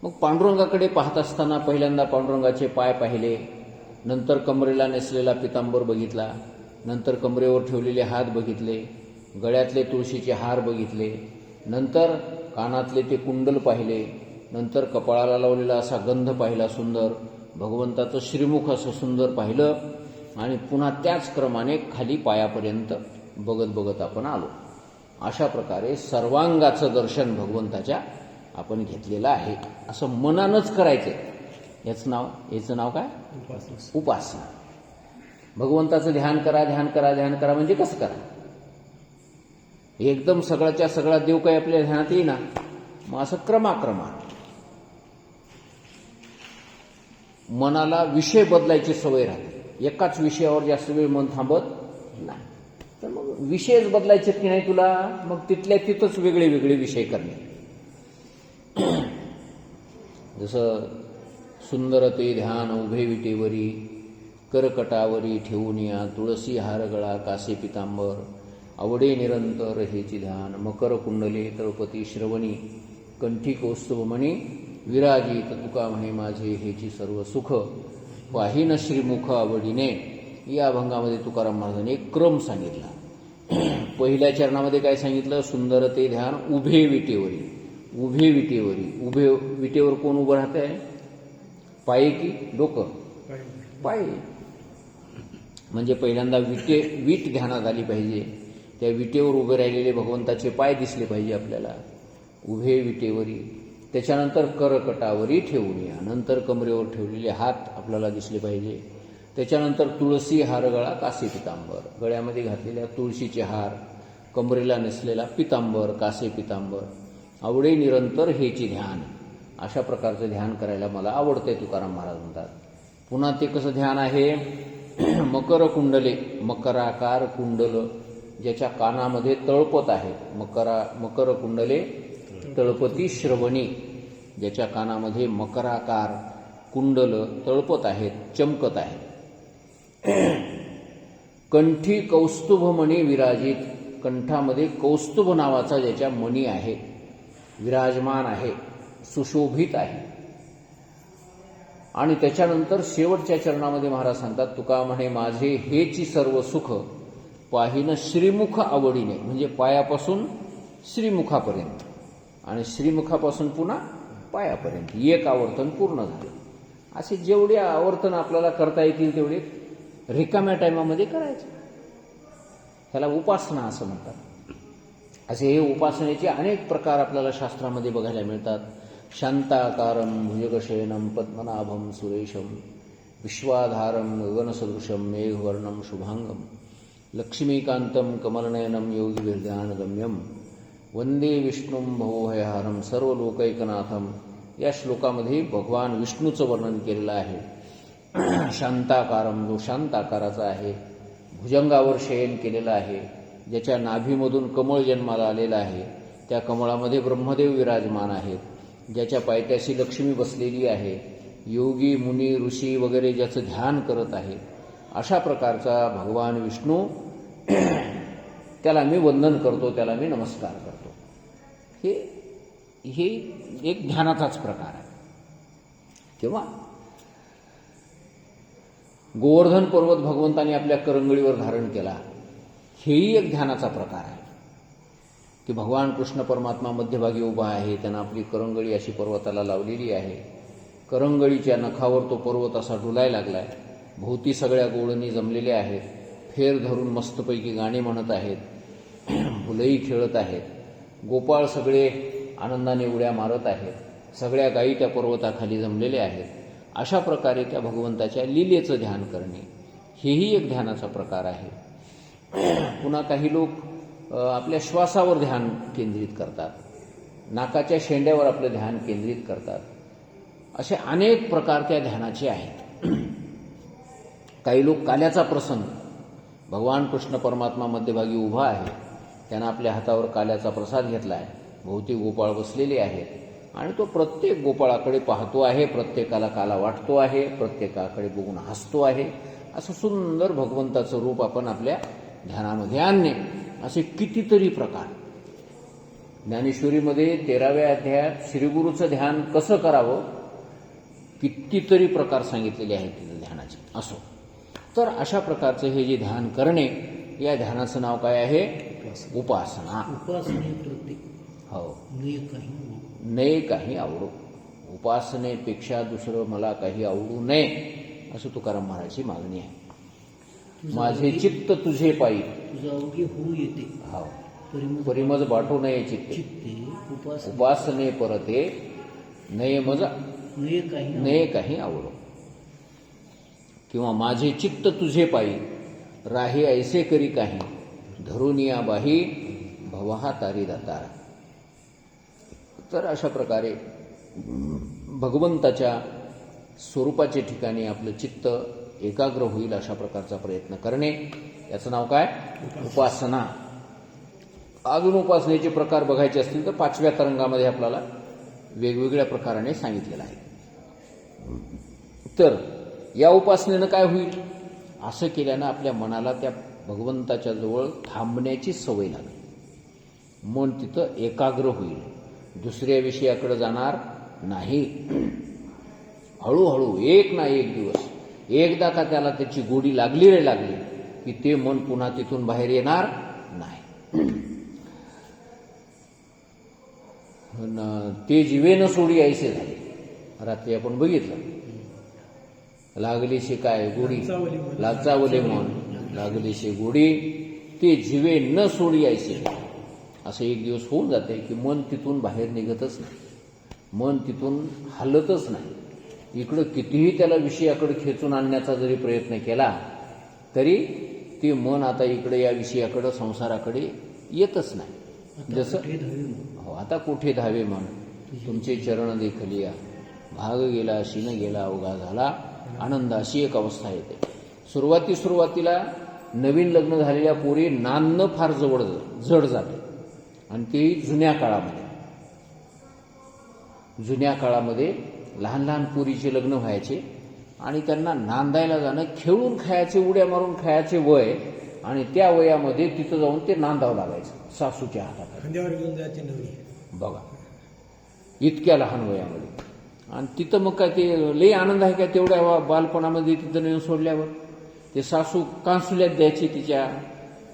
मग पांडुरंगाकडे पाहत असताना पहिल्यांदा पांडुरंगाचे पाय पाहिले, नंतर कमरेला नेसलेला पितांबर बघितला, नंतर कमरेवर ठेवलेले हात बघितले, गळ्यातले तुळशीचे हार बघितले, नंतर कानातले ते कुंडल पाहिले, नंतर कपाळाला लावलेला असा गंध पाहिला सुंदर, भगवंताचं श्रीमुख असं सुंदर पाहिलं आणि पुन्हा त्याच क्रमाने खाली पायापर्यंत बघत बघत आपण आलो. अशा प्रकारे सर्वांगाचं दर्शन भगवंताच्या आपण घेतलेलं आहे. असं मनानंच करायचं. याचं नाव काय? उपासना. भगवंताचं ध्यान करा, ध्यान करा, ध्यान करा म्हणजे कसं करा? एकदम सगळ्याच्या सगळा देव काही आपल्या ध्यानात येईना, मग असं क्रमाक्रमात मनाला विषय बदलायची सवय राहते. एकाच विषयावर जास्त वेळ मन थांबत नाही. तर मग विषयच बदलायचे की नाही तुला, मग तिथल्या तिथंच वेगळे वेगळे विषय करणे. जसं सुंदर ते ध्यान उभे विटेवरी, करकटावरी ठेवून या, तुळसी हारगळा कासे पितांबर, आवडे निरंतर हेची ध्यान, मकर कुंडले तळपती श्रवणी, कंठी कौस्तुभमणी विराजित, तुका म्हणे माझे हेची सर्व सुख, पाहिन श्रीमुख आवडीने. या अभंगामध्ये तुकाराम महाराजांनी एक क्रम सांगितला. पहिल्या चरणामध्ये काय सांगितलं? सुंदर ते ध्यान उभे विटेवरी. उभे विटेवरी, उभे विटेवर कोण उभं राहत आहे? पायी की डोकं? पायी. म्हणजे पहिल्यांदा वीट ध्यानात आली पाहिजे. त्या विटेवर उभे राहिलेले भगवंताचे पाय दिसले पाहिजे आपल्याला, उभे विटेवरी. त्याच्यानंतर करकटावरी ठेवून या, नंतर कमरेवर ठेवलेले हात आपल्याला दिसले पाहिजे. त्याच्यानंतर तुळसी हारगळा कासे पितांबर, गळ्यामध्ये घातलेल्या तुळशीचे हार, कमरेला नेसलेला पितांबर कासे पितांबर, आवडे निरंतर हेची ध्यान. अशा प्रकारचं ध्यान करायला मला आवडतंय, तुकाराम महाराज म्हणतात. पुन्हा ते कसं ध्यान आहे? मकर कुंडले, मकराकार कुंडल ज्याच्या कानामध्ये तळपत आहे, मकर कुंडले तळपती श्रवणी, ज्याच्या कानामध्ये मकराकार कुंडल तळपत आहेत, चमकत आहेत. कंठी कौस्तुभ मणी विराजित, कंठामध्ये कौस्तुभ नावाचा ज्याच्या मणी आहे, विराजमान आहे, सुशोभित आहे. आणि त्याच्यानंतर शेवटच्या चरणामध्ये महाराज सांगतात, तुका म्हणे माझे हेची सर्व सुख, पाहिन श्रीमुख आवडीने. म्हणजे पायापासून श्रीमुखापर्यंत आणि श्रीमुखापासून पुन्हा पायापर्यंत एक आवर्तन पूर्ण झालं. असे जेवढे आवर्तन आपल्याला करता येतील तेवढे रिकाम्या टायमामध्ये करायचे. ह्याला उपासना असं म्हणतात. असे हे उपासनेचे अनेक प्रकार आपल्याला शास्त्रामध्ये बघायला मिळतात. शांताकारं भुजगशयनं पद्मनाभं सुरेशं, विश्वाधारं गगनसदृशं मेघवर्णं शुभांगं, लक्ष्मीकांतं कमलनयनं योगिभिर्ध्यानगम्यं, वंदे विष्णुं भवोभयहारं सर्वलोकैकनाथं. या श्लोकामध्ये भगवान विष्णूचं वर्णन केलेलं आहे. शांताकारं, जो शांत आकाराचा आहे, भुजंगावर शयन केलेलं आहे, ज्याच्या नाभीमधून कमळ जन्माला आलेला आहे, त्या कमळामध्ये ब्रह्मदेव विराजमान आहेत, ज्याच्या पायथ्याशी लक्ष्मी बसलेली आहे, योगी मुनी ऋषी वगैरे ज्याचं ध्यान करत आहे, अशा प्रकारचा भगवान विष्णू, त्याला मी वंदन करतो, त्याला मी नमस्कार करतो. हे एक ध्यानाचाच प्रकार आहे. तेव्हा गोवर्धन पर्वत भगवंताने आपल्या करंगळीवर धारण केला, हेही एक ध्यानाचा प्रकार आहे. की भगवान कृष्ण परमात्मा मध्यभागी उभा आहे, त्यानं आपली करंगळी अशी पर्वताला लावलेली आहे. करंगळीच्या नखावर तो पर्वत असा डुलायला लागलाय. भोवती सगळ्या गोवळणी जमलेल्या आहेत, फेर धरून मस्तपैकी गाणे म्हणत आहेत, फुलंही खेळत आहेत, गोपाळ सगळे आनंदाने उड्या मारत आहेत, सगळ्या गायी त्या पर्वताखाली जमलेल्या आहेत. अशा प्रकारे त्या भगवंताच्या लीलेचं ध्यान करणे, हेही एक ध्यानाचा प्रकार आहे. पुन्हा काही लोक आपल्या श्वासावर ध्यान केंद्रित करतात, नाकाच्या शेंड्यावर आपलं ध्यान केंद्रित करतात. असे अनेक प्रकार त्या ध्यानाचे आहेत. काही लोक काल्याचा प्रसंग, भगवान कृष्ण परमात्मा मध्यभागी उभा आहे. त्यानं आपल्या हातावर काल्याचा प्रसाद घेतला आहे. भोवती गोपाळ बसलेले आहेत आणि तो प्रत्येक गोपाळाकडे पाहतो आहे, प्रत्येकाला काला वाटतो आहे, प्रत्येकाकडे बघून हसतो आहे. असं सुंदर भगवंताचं रूप आपण आपल्या ध्यानामध्ये आणणे. असे कितीतरी प्रकार ज्ञानेश्वरीमध्ये 13व्या अध्यायात श्रीगुरूचं ध्यान कसं करावं कितीतरी प्रकार सांगितलेले आहेत तिथं ध्यानाचे. असो तर अशा प्रकारचं हे जे ध्यान करणे, या ध्यानाचं नाव काय आहे? उपासना. उपासनेप्रती हो, ने काही नये काही आवडो. उपासनेपेक्षा दुसरं मला काही आवडू नये असं तुकाराम महाराजांची मागणी आहे. माझे चित्त तुझे पायी. तुझा अवघी होऊ येते. हो, परिमज परिमज बाटू नये चित्ते. चित्ते उपासने उपासने परते नये मज ने काही नये काही आवडो. किंवा माझे चित्त तुझे पायी राहे ऐसे करी काही धरून या बाही भवहा तारी दातार. तर अशा प्रकारे भगवंताच्या स्वरूपाच्या ठिकाणी आपलं चित्त एकाग्र होईल अशा प्रकारचा प्रयत्न करणे, याचं नाव काय? उपासना. अजून उपासनेचे प्रकार बघायचे असतील तर 5व्या तरंगामध्ये आपल्याला वेगवेगळ्या प्रकाराने सांगितलेलं आहे. तर या उपासनेनं काय होईल? असं केल्यानं आपल्या मनाला त्या भगवंताच्या जवळ थांबण्याची सवय लागेल. मन तिथं एकाग्र होईल, दुसऱ्या विषयाकडे जाणार नाही. हळूहळू एक ना एक दिवस एकदा का त्याला त्याची गोडी लागली रे लागली की ते मन पुन्हा तिथून बाहेर येणार नाही. ते जीवे न सोडी ऐसे झाले. रात्री आपण बघितलं, लागलीशी काय गोडी लाचावले मन लागलीशी गोडी ते जीवे न सोडी ऐसे झाले. असं एक दिवस होऊन जाते की मन तिथून बाहेर निघतच नाही, मन तिथून हलतच नाही. इकडं कितीही त्याला विषयाकडे खेचून आणण्याचा जरी प्रयत्न केला तरी ते मन आता इकडे या विषयाकडे संसाराकडे येतच नाही. जसं हो, आता कुठे धावे मन तुमचे चरण देखलिया भाग गेला शिन गेला अवघा झाला आनंद, अशी एक अवस्था येते. सुरुवातीला नवीन लग्न झालेल्या पोरी नांदणं फार जड जाते आणि तेही जुन्या काळामध्ये लहान लहान पोरीचे लग्न व्हायचे आणि त्यांना नांदायला जाणं, खेळून खायचे, उड्या मारून खायचे वय, आणि त्या वयामध्ये तिथं जाऊन ते नांदावं लागायचं सासूच्या हातात. खांद्यावर घेऊन जायचे नवरी. बघा, इतक्या लहान वयामध्ये. आणि तिथं मग काय ते लई आनंद आहे का तेवढ्या बालपणामध्ये तिथं नेऊन सोडल्यावर? ते सासू कांसुल्यात द्यायची, तिच्या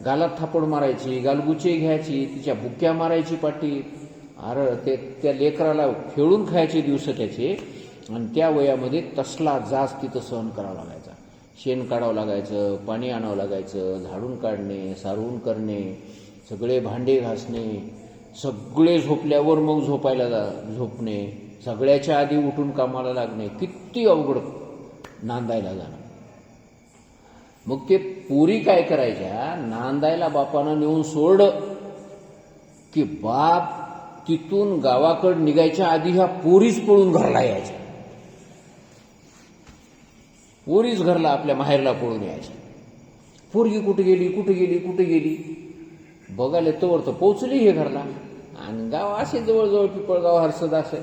गालात थापड मारायची, गालगुचे घ्यायची, तिच्या बुक्या मारायची पाठी. अरे ते त्या लेकराला खेळून खायचे दिवस त्याचे. आणि त्या वयामध्ये तसला जाच तिथं सहन करावा लागायचा. शेण काढावं लागायचं, पाणी आणावं लागायचं, झाडून काढणे, सारवून करणे, सगळे भांडे घासणे, सगळे झोपल्यावर मग झोपणे, सगळ्याच्या आधी उठून कामाला लागणे, किती अवघड नांदायला जाणं. मग ते पोरी काय करायच्या, नांदायला बापानं नेऊन सोडलं की बाप तिथून गावाकडे निघायच्या आधी ह्या पोरीच पळून घरला यायच्या. पोरीच घरला आपल्या माहेरला पळून यायच्या. पोरगी कुठे गेली बघायला तोवर तर पोचली हे घरला. आणि गाव असे जवळजवळ पिपळगाव हर्षद असे.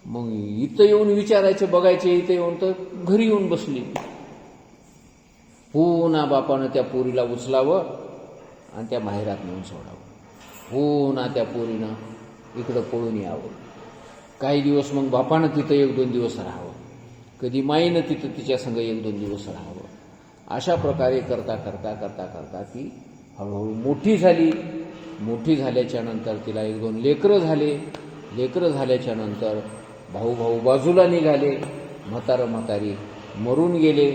मग इथं येऊन विचारायचे, बघायचे, इथं येऊन तर घरी येऊन बसली. पुन्हा बापानं त्या पोरीला उचलावं आणि त्या माहेरात नेऊन सोडावं. पुन्हा त्या पोरीनं इकडं पळून यावं. काही दिवस मग बापानं तिथं 1-2 दिवस राहावं, कधी माईनं तिथं तिच्या संग 1-2 दिवस राहावं. अशा प्रकारे करता ती हळूहळू मोठी झाली. मोठी झाल्याच्या नंतर तिला 1-2 लेकरं झाले. लेकरं झाल्याच्या नंतर भाऊ बाजूला निघाले, म्हातारी मरून गेले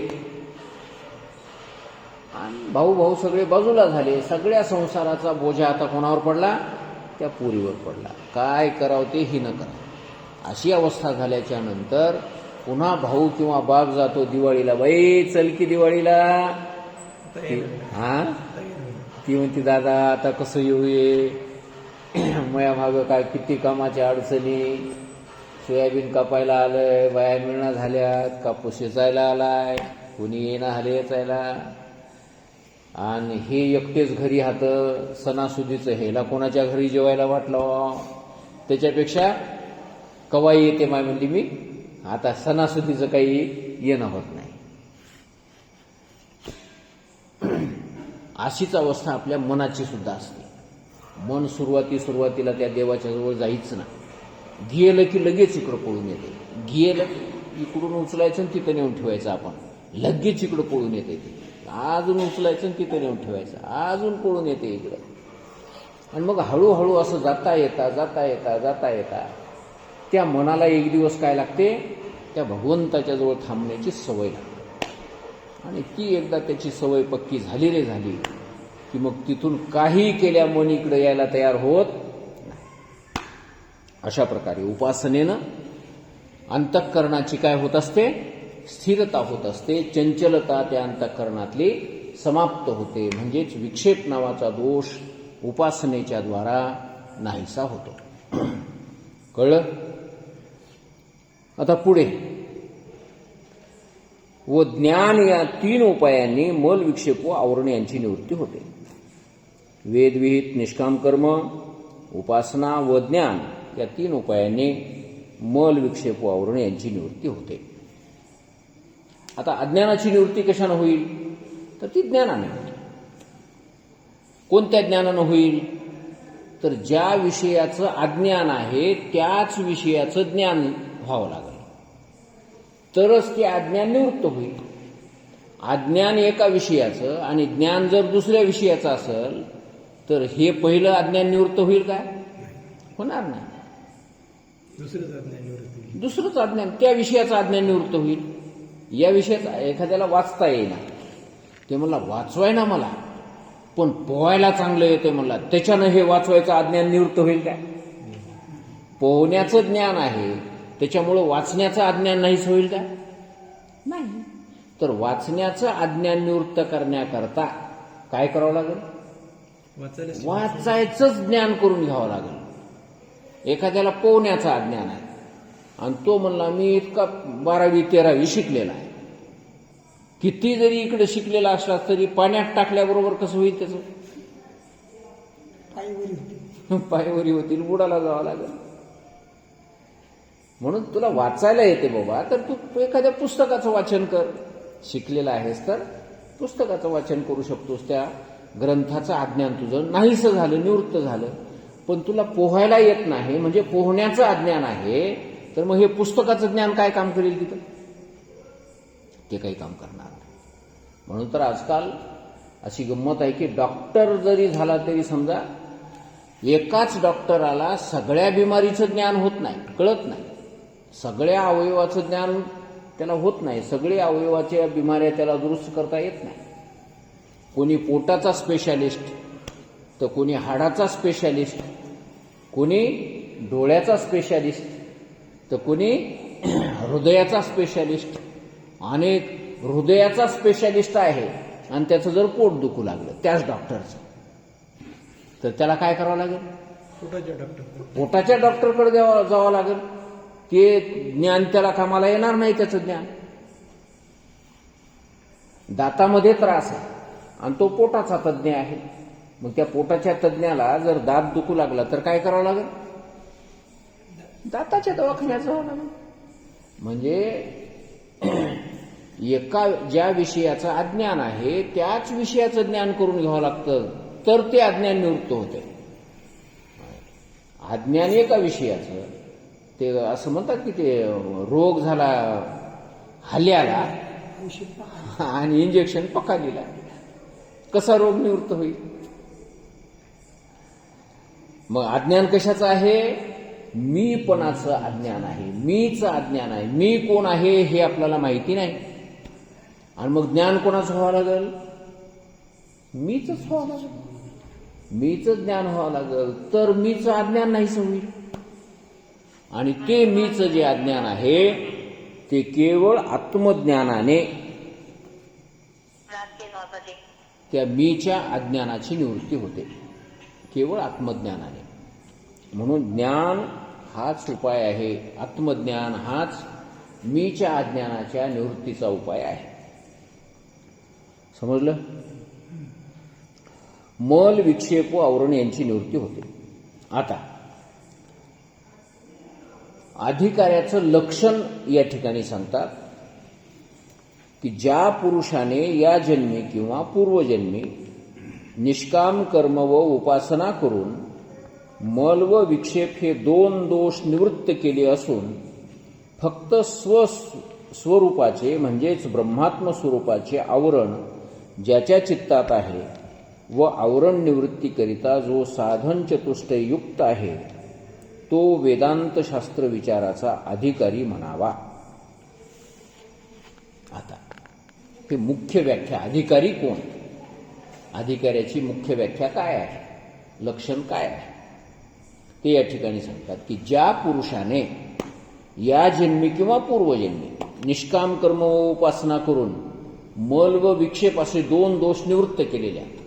आणि भाऊ सगळे बाजूला झाले. सगळ्या संसाराचा बोजा आता कोणावर पडला? त्या पोरीवर पडला. काय करावं ते ही न करा. अशी अवस्था झाल्याच्या नंतर पुन्हा भाऊ किंवा बाप जातो दिवाळीला, बाई चल की दिवाळीला. हा, ती म्हणते दादा आता कसं येऊ ये, मया मागं काय किती कामाच्या अडचणी, सोयाबीन कापायला आलंय, बाया मिळणं झाल्यात, कापूस वेचायला आलाय, कोणी येणं आले वेचायला, आणि हे एकटेच घरी हातं सणासुदीचं हेला कोणाच्या घरी जेवायला वाटलं, त्याच्यापेक्षा कवाई येते माय म्हणली मी, आता सणासुदीचं काही येणं होत नाही. अशीच अवस्था आपल्या मनाची सुद्धा असते. मन सुरुवातीला त्या देवाच्या जवळ जायचं ना, गेलं की लगेच इकडं पळून येते. गेलं इकडून उचलायचं आणि तिथं नेऊन ठेवायचं, आपण लगेच इकडं पळून येते. ते अजून उचलायचं आणि तिथं नेऊन ठेवायचं, अजून पळून येते इकडं. आणि मग हळूहळू असं जाता येता त्या मनाला एक दिवस काय लागते, त्या भगवंताच्या जवळ थांबण्याची सवय लागते. आणि ती एकदा त्याची सवय पक्की झाली रे झाली की मग तिथून काही केल्या मन इकडे यायला तयार होत नाही. अशा प्रकारे उपासनेनं अंतःकरणाची काय होत असते, स्थिरता होत असते. चंचलता त्या अंतःकरणातली समाप्त होते. म्हणजेच विक्षेप नावाचा दोष उपासनेच्या द्वारा नाहीसा होतो. कळलं? आता पुढे व ज्ञान या 3 उपायांनी मल विक्षेप व आवरण यांची निवृत्ती होते. वेदविहित निष्काम कर्म, उपासना व ज्ञान या 3 उपायांनी मल विक्षेप व आवरण यांची निवृत्ती होते. आता अज्ञानाची निवृत्ती कशानं होईल, तर ती ज्ञानाने होईल. कोणत्या ज्ञानानं होईल, तर ज्या विषयाचं अज्ञान आहे त्याच विषयाचं ज्ञान व्हावं लागेल, तरच ते अज्ञान निवृत्त होईल. अज्ञान एका विषयाचं आणि ज्ञान जर दुसऱ्या विषयाचं असेल तर हे पहिलं अज्ञान निवृत्त होईल काय, होणार नाही. दुसरंच अज्ञान, त्या विषयाचं अज्ञान निवृत्त होईल. या विषयाचा एखाद्याला वाचता येईना, ते म्हणला वाचवाय ना मला, पण पोहायला चांगलं येते म्हणला, त्याच्यानं हे वाचवायचं अज्ञान निवृत्त होईल काय. पोहण्याचं ज्ञान आहे त्याच्यामुळं वाचण्याचं अज्ञान नाहीच होईल का, नाही. तर वाचण्याचं अज्ञान निवृत्त करण्याकरता काय करावं लागेल, वाचायचंच ज्ञान करून घ्यावं लागेल. एखाद्याला पोहण्याचं अज्ञान आहे आणि तो म्हणला मी इतका 12वी 13वी शिकलेला आहे, किती जरी इकडे शिकलेला असला तरी पाण्यात टाकल्याबरोबर कसं होईल त्याचं, पायवरी होतील, बुडाला जावं लागेल. म्हणून तुला वाचायला येते बाबा तर तू एखाद्या पुस्तकाचं वाचन कर. शिकलेला आहेस तर पुस्तकाचं वाचन करू शकतोस. त्या ग्रंथाचं अज्ञान तुझं नाहीसं झालं, निवृत्त झालं. पण तुला पोहायला येत नाही म्हणजे पोहण्याचं अज्ञान आहे, तर मग हे पुस्तकाचं ज्ञान काय काम करेल तिथं, ते काही काम करणार नाही. म्हणून तर आजकाल अशी गंमत आहे की डॉक्टर जरी झाला तरी समजा एकाच डॉक्टराला सगळ्या बिमारीचं ज्ञान होत नाही, कळत नाही. सगळ्या अवयवाचं ज्ञान त्याला होत नाही, सगळ्या अवयवाच्या बिमाऱ्या त्याला दुरुस्त करता येत नाही. कोणी पोटाचा स्पेशालिस्ट, तर कोणी हाडाचा स्पेशालिस्ट, कोणी डोळ्याचा स्पेशालिस्ट, तर कोणी हृदयाचा स्पेशालिस्ट. अनेक हृदयाचा स्पेशालिस्ट आहे आणि त्याचं जर पोट दुखू लागलं त्याच डॉक्टरचं, तर त्याला काय करावं लागेल, पोटाच्या डॉक्टरकडे जावं लागेल. ते ज्ञान त्याला कामाला येणार नाही, त्याचं ज्ञान. दातामध्ये त्रास आहे आणि तो पोटाचा तज्ज्ञ आहे, मग त्या पोटाच्या तज्ज्ञाला जर दात दुखू लागला तर काय करावं लागेल, दाताच्या दवाखान्यात जावं लागेल. म्हणजे एका ज्या विषयाचं अज्ञान आहे त्याच विषयाचं ज्ञान करून घ्यावं लागतं, तर ते अज्ञान निवृत्त होते. अज्ञान एका विषयाचं, ते असं म्हणतात की ते रोग झाला हल्याला आणि इंजेक्शन पकालीला, कसा रोग निवृत्त होईल. मग अज्ञान कशाचं आहे, मीपणाचं अज्ञान आहे, मीचं अज्ञान आहे. मी कोण आहे हे आपल्याला माहिती नाही. आणि मग ज्ञान कोणाचं व्हावं लागेल, मीच व्हावं लागेल, मीच ज्ञान व्हावं लागेल, तर मीचं अज्ञान नाहीच होईल. आणि ते मीचं जे अज्ञान आहे ते केवळ आत्मज्ञानाने त्या मीच्या अज्ञानाची निवृत्ती होते, केवळ आत्मज्ञानाने. म्हणून ज्ञान हाच उपाय आहे, आत्मज्ञान हाच मीच्या अज्ञानाच्या निवृत्तीचा उपाय आहे. समजलं? मल, विक्षेप व आवरण यांची निवृत्ती होते. आता अधिकाऱ्याचं लक्षण या ठिकाणी सांगतात की ज्या पुरुषाने या जन्मी किंवा पूर्वजन्मी निष्काम कर्म व उपासना करून मल व विक्षेप हे 2 दोष निवृत्त केले असून फक्त स्वरूपाचे म्हणजेच ब्रह्मात्म स्वरूपाचे आवरण ज्याच्या चित्तात आहे व आवरण निवृत्तीकरिता जो साधन चतुष्टय युक्त आहे तो वेदांत शास्त्र विचाराचा अधिकारी म्हणावा. आता हे मुख्य व्याख्या, अधिकारी कोण, अधिकाऱ्याची मुख्य व्याख्या काय आहे, लक्षण काय आहे ते या ठिकाणी सांगतात की ज्या पुरुषाने या जन्मी किंवा पूर्वजन्मी निष्काम कर्म व उपासना करून मल व विक्षेप असे 2 दोष निवृत्त केलेले आहेत.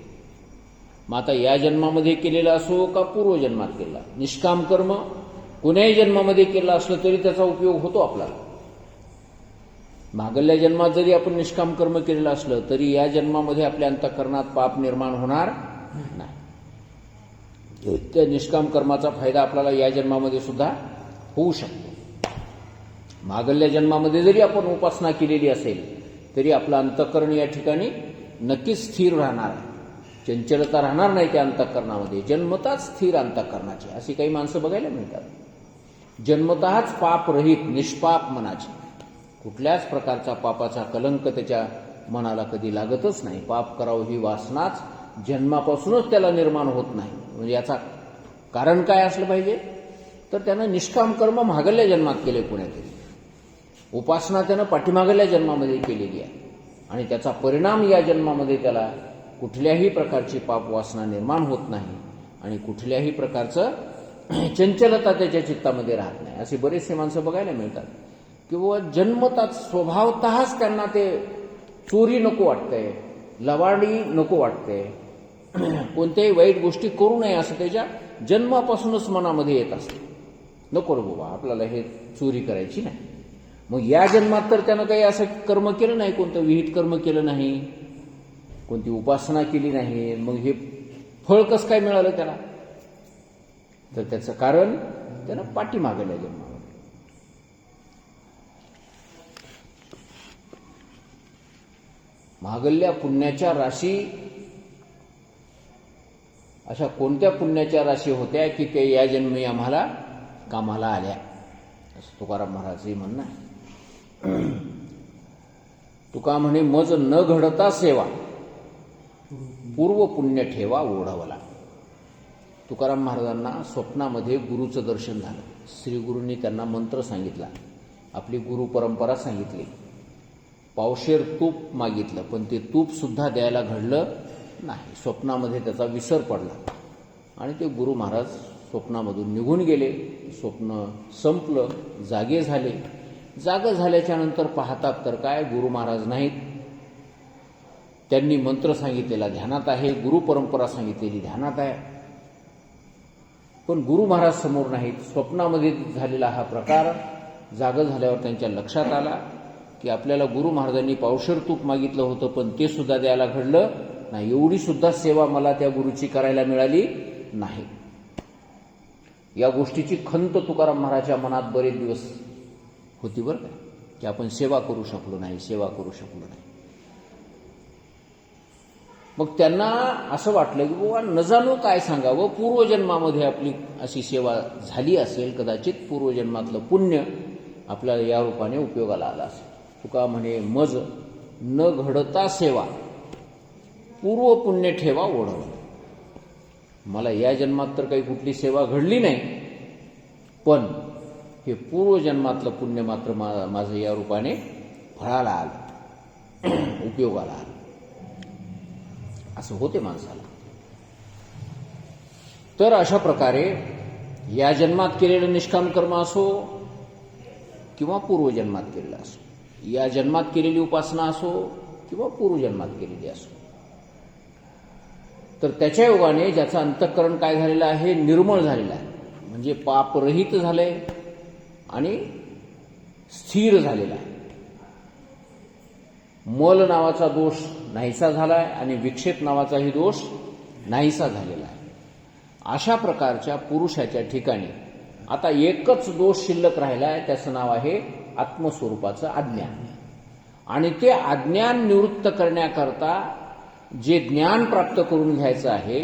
मग आता या जन्मामध्ये केलेला असो का पूर्वजन्मात केला, निष्काम कर्म कोण्याही जन्मामध्ये केला असलं तरी त्याचा उपयोग होतो आपल्याला. मागल्या जन्मात जरी आपण निष्काम कर्म केलेलं असलं तरी या जन्मामध्ये आपल्या अंतःकरणात पाप निर्माण होणार नाही. त्या निष्काम कर्माचा फायदा आपल्याला या जन्मामध्ये सुद्धा होऊ शकतो. मागल्या जन्मामध्ये जरी आपण उपासना केलेली असेल तरी आपलं अंतःकरण या ठिकाणी नक्कीच स्थिर राहणार आहे. चंचलता राहणार नाही त्या अंतःकरणामध्ये. जन्मताच स्थिर अंतःकरणाचे अशी काही माणसं बघायला मिळतात. जन्मतःच पापरहित निष्पाप मनाचे, कुठल्याच प्रकारचा पापाचा कलंक त्याच्या मनाला कधी लागतच नाही. पाप करावं ही वासनाच जन्मापासूनच त्याला निर्माण होत नाही. म्हणजे याचा कारण काय असलं पाहिजे तर त्यानं निष्काम कर्म मागल्या जन्मात केले, कोण्यातरी उपासना त्यानं पाठीमागल्या जन्मामध्ये केलेली आहे आणि त्याचा परिणाम या जन्मामध्ये त्याला कुठल्याही प्रकारची पाप वासना निर्माण होत नाही आणि कुठल्याही प्रकारचं चंचलता त्याच्या चित्तामध्ये राहत नाही. असे बरेचसे माणसं बघायला मिळतात की बाबा जन्मतात स्वभावतःच त्यांना ते चोरी नको वाटतंय, लवाडी नको वाटतंय, कोणत्याही वाईट गोष्टी करू नये असं त्याच्या जन्मापासूनच मनामध्ये येत असते. नको रे बाबा आपल्याला हे चोरी करायची नाही. मग या जन्मात तर त्यानं काही असं कर्म केलं नाही, कोणतं विहित कर्म केलं नाही, कोणती उपासना केली नाही. मग हे फळ कसं काय मिळालं त्याला, तर त्याचं कारण त्यानं पाठीमागल्या जन्मामध्ये मागल्या पुण्याच्या राशी अशा कोणत्या पुण्याच्या राशी होत्या की ते या जन्मी आम्हाला कामाला आल्या, असं तुकाराम महाराजही म्हणणं आहे. तुका म्हणे मज न घडता सेवा पूर्व पुण्य ठेवा ओढवला. तुकाराम महाराजांना स्वप्नामध्ये गुरुचं दर्शन झालं. श्रीगुरूंनी त्यांना मंत्र सांगितला, आपली गुरु परंपरा सांगितली, पावशेर तूप मागितलं पण ते तूप सुद्धा द्यायला घडलं नाही. स्वप्नामध्ये त्याचा विसर पडला आणि ते गुरु महाराज स्वप्नामधून निघून गेले. स्वप्न संपलं, जागे झाले. जागं झाल्याच्या नंतर पाहतात तर काय, गुरु महाराज नाहीत. त्यांनी मंत्र सांगितलेला ध्यानात आहे, गुरु परंपरा सांगितलेली ध्यानात आहे, पण गुरु महाराज समोर नाहीत. स्वप्नामध्ये झालेला हा प्रकार जागं झाल्यावर त्यांच्या लक्षात आला की आपल्याला गुरु महाराजांनी पावशेर तूप मागितलं होतं पण ते सुद्धा द्यायला घडलं नाही. एवढी सुद्धा सेवा मला त्या गुरुची करायला मिळाली नाही. या गोष्टीची खंत तुकाराम महाराजांच्या मनात बरेच दिवस होती बरं का, की आपण सेवा करू शकलो नाही, सेवा करू शकलो नाही. मग त्यांना असं वाटलं की बाबा न जाणो काय सांगावं, पूर्वजन्मामध्ये आपली अशी सेवा झाली असेल, कदाचित पूर्वजन्मातलं पुण्य आपल्याला या रूपाने उपयोगाला आलं असेल. तुका म्हणे मज न घडता सेवा पूर्व पुण्य ठेवा ओढवलं. मला या जन्मात तर काही कुठली सेवा घडली नाही, पण हे पूर्वजन्मातलं पुण्य मात्र माझं या रूपाने फळाला आलं, उपयोगाला आलं. असं होते माणसाला. तर अशा प्रकारे या जन्मात केलेलं निष्काम कर्म असो किंवा पूर्वजन्मात केलेलं असो, या जन्मात केलेली उपासना असो किंवा पूर्वजन्मात केलेली असो, तर त्याच्या योगाने ज्याचं अंतःकरण काय झालेलं आहे, निर्मळ झालेलं आहे, म्हणजे पापरहित झालंय आणि स्थिर झालेला आहे. मल नावाचा दोष नाहीसा झालाय आणि विक्षेप नावाचाही दोष नाहीसा झालेला आहे. अशा प्रकारच्या पुरुषाच्या ठिकाणी आता एकच दोष शिल्लक राहिला आहे, त्याचं नाव आहे आत्मस्वरूपाचं अज्ञान. आणि ते अज्ञान निवृत्त करण्याकरता जे ज्ञान प्राप्त करून घ्यायचं आहे,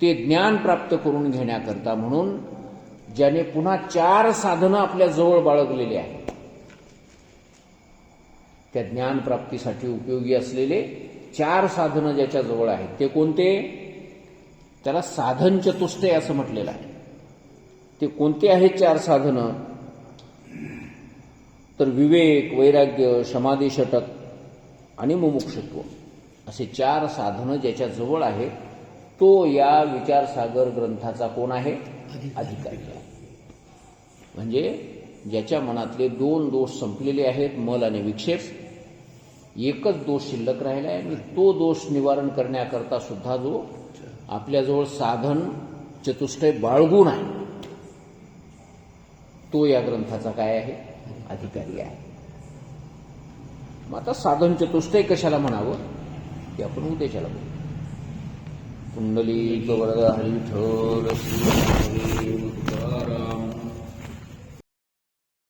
ते ज्ञान प्राप्त करून घेण्याकरता म्हणून ज्याने पुन्हा 4 साधनं आपल्या जवळ बाळगलेली आहेत, त्या ज्ञान प्राप्तीसाठी उपयोगी असलेले 4 साधनं ज्याच्या जवळ आहेत, ते कोणते? त्याला साधन चतुष्टय असं म्हटलेलं आहे. ते कोणते आहेत 4 साधनं? तर विवेक, वैराग्य, समाधी षटक आणि मुमुक्षुत्व असे 4 साधनं ज्याच्या जवळ आहेत, तो या विचारसागर ग्रंथाचा कोण आहे? अधिकारी आहे. म्हणजे ज्याच्या मनातले 2 दोष संपलेले आहेत, मल आणि विक्षेप. एकच दोष शिल्लक राहिला आहे आणि तो दोष निवारण करण्याकरता सुद्धा जो आपल्याजवळ साधन चतुष्टय बाळगून आहे, तो या ग्रंथाचा काय आहे? अधिकारी आहे. मग आता साधन चतुष्टय कशाला म्हणावं ते आपण उद्याच्याला बघू. कुंडली वरद हरिठल श्री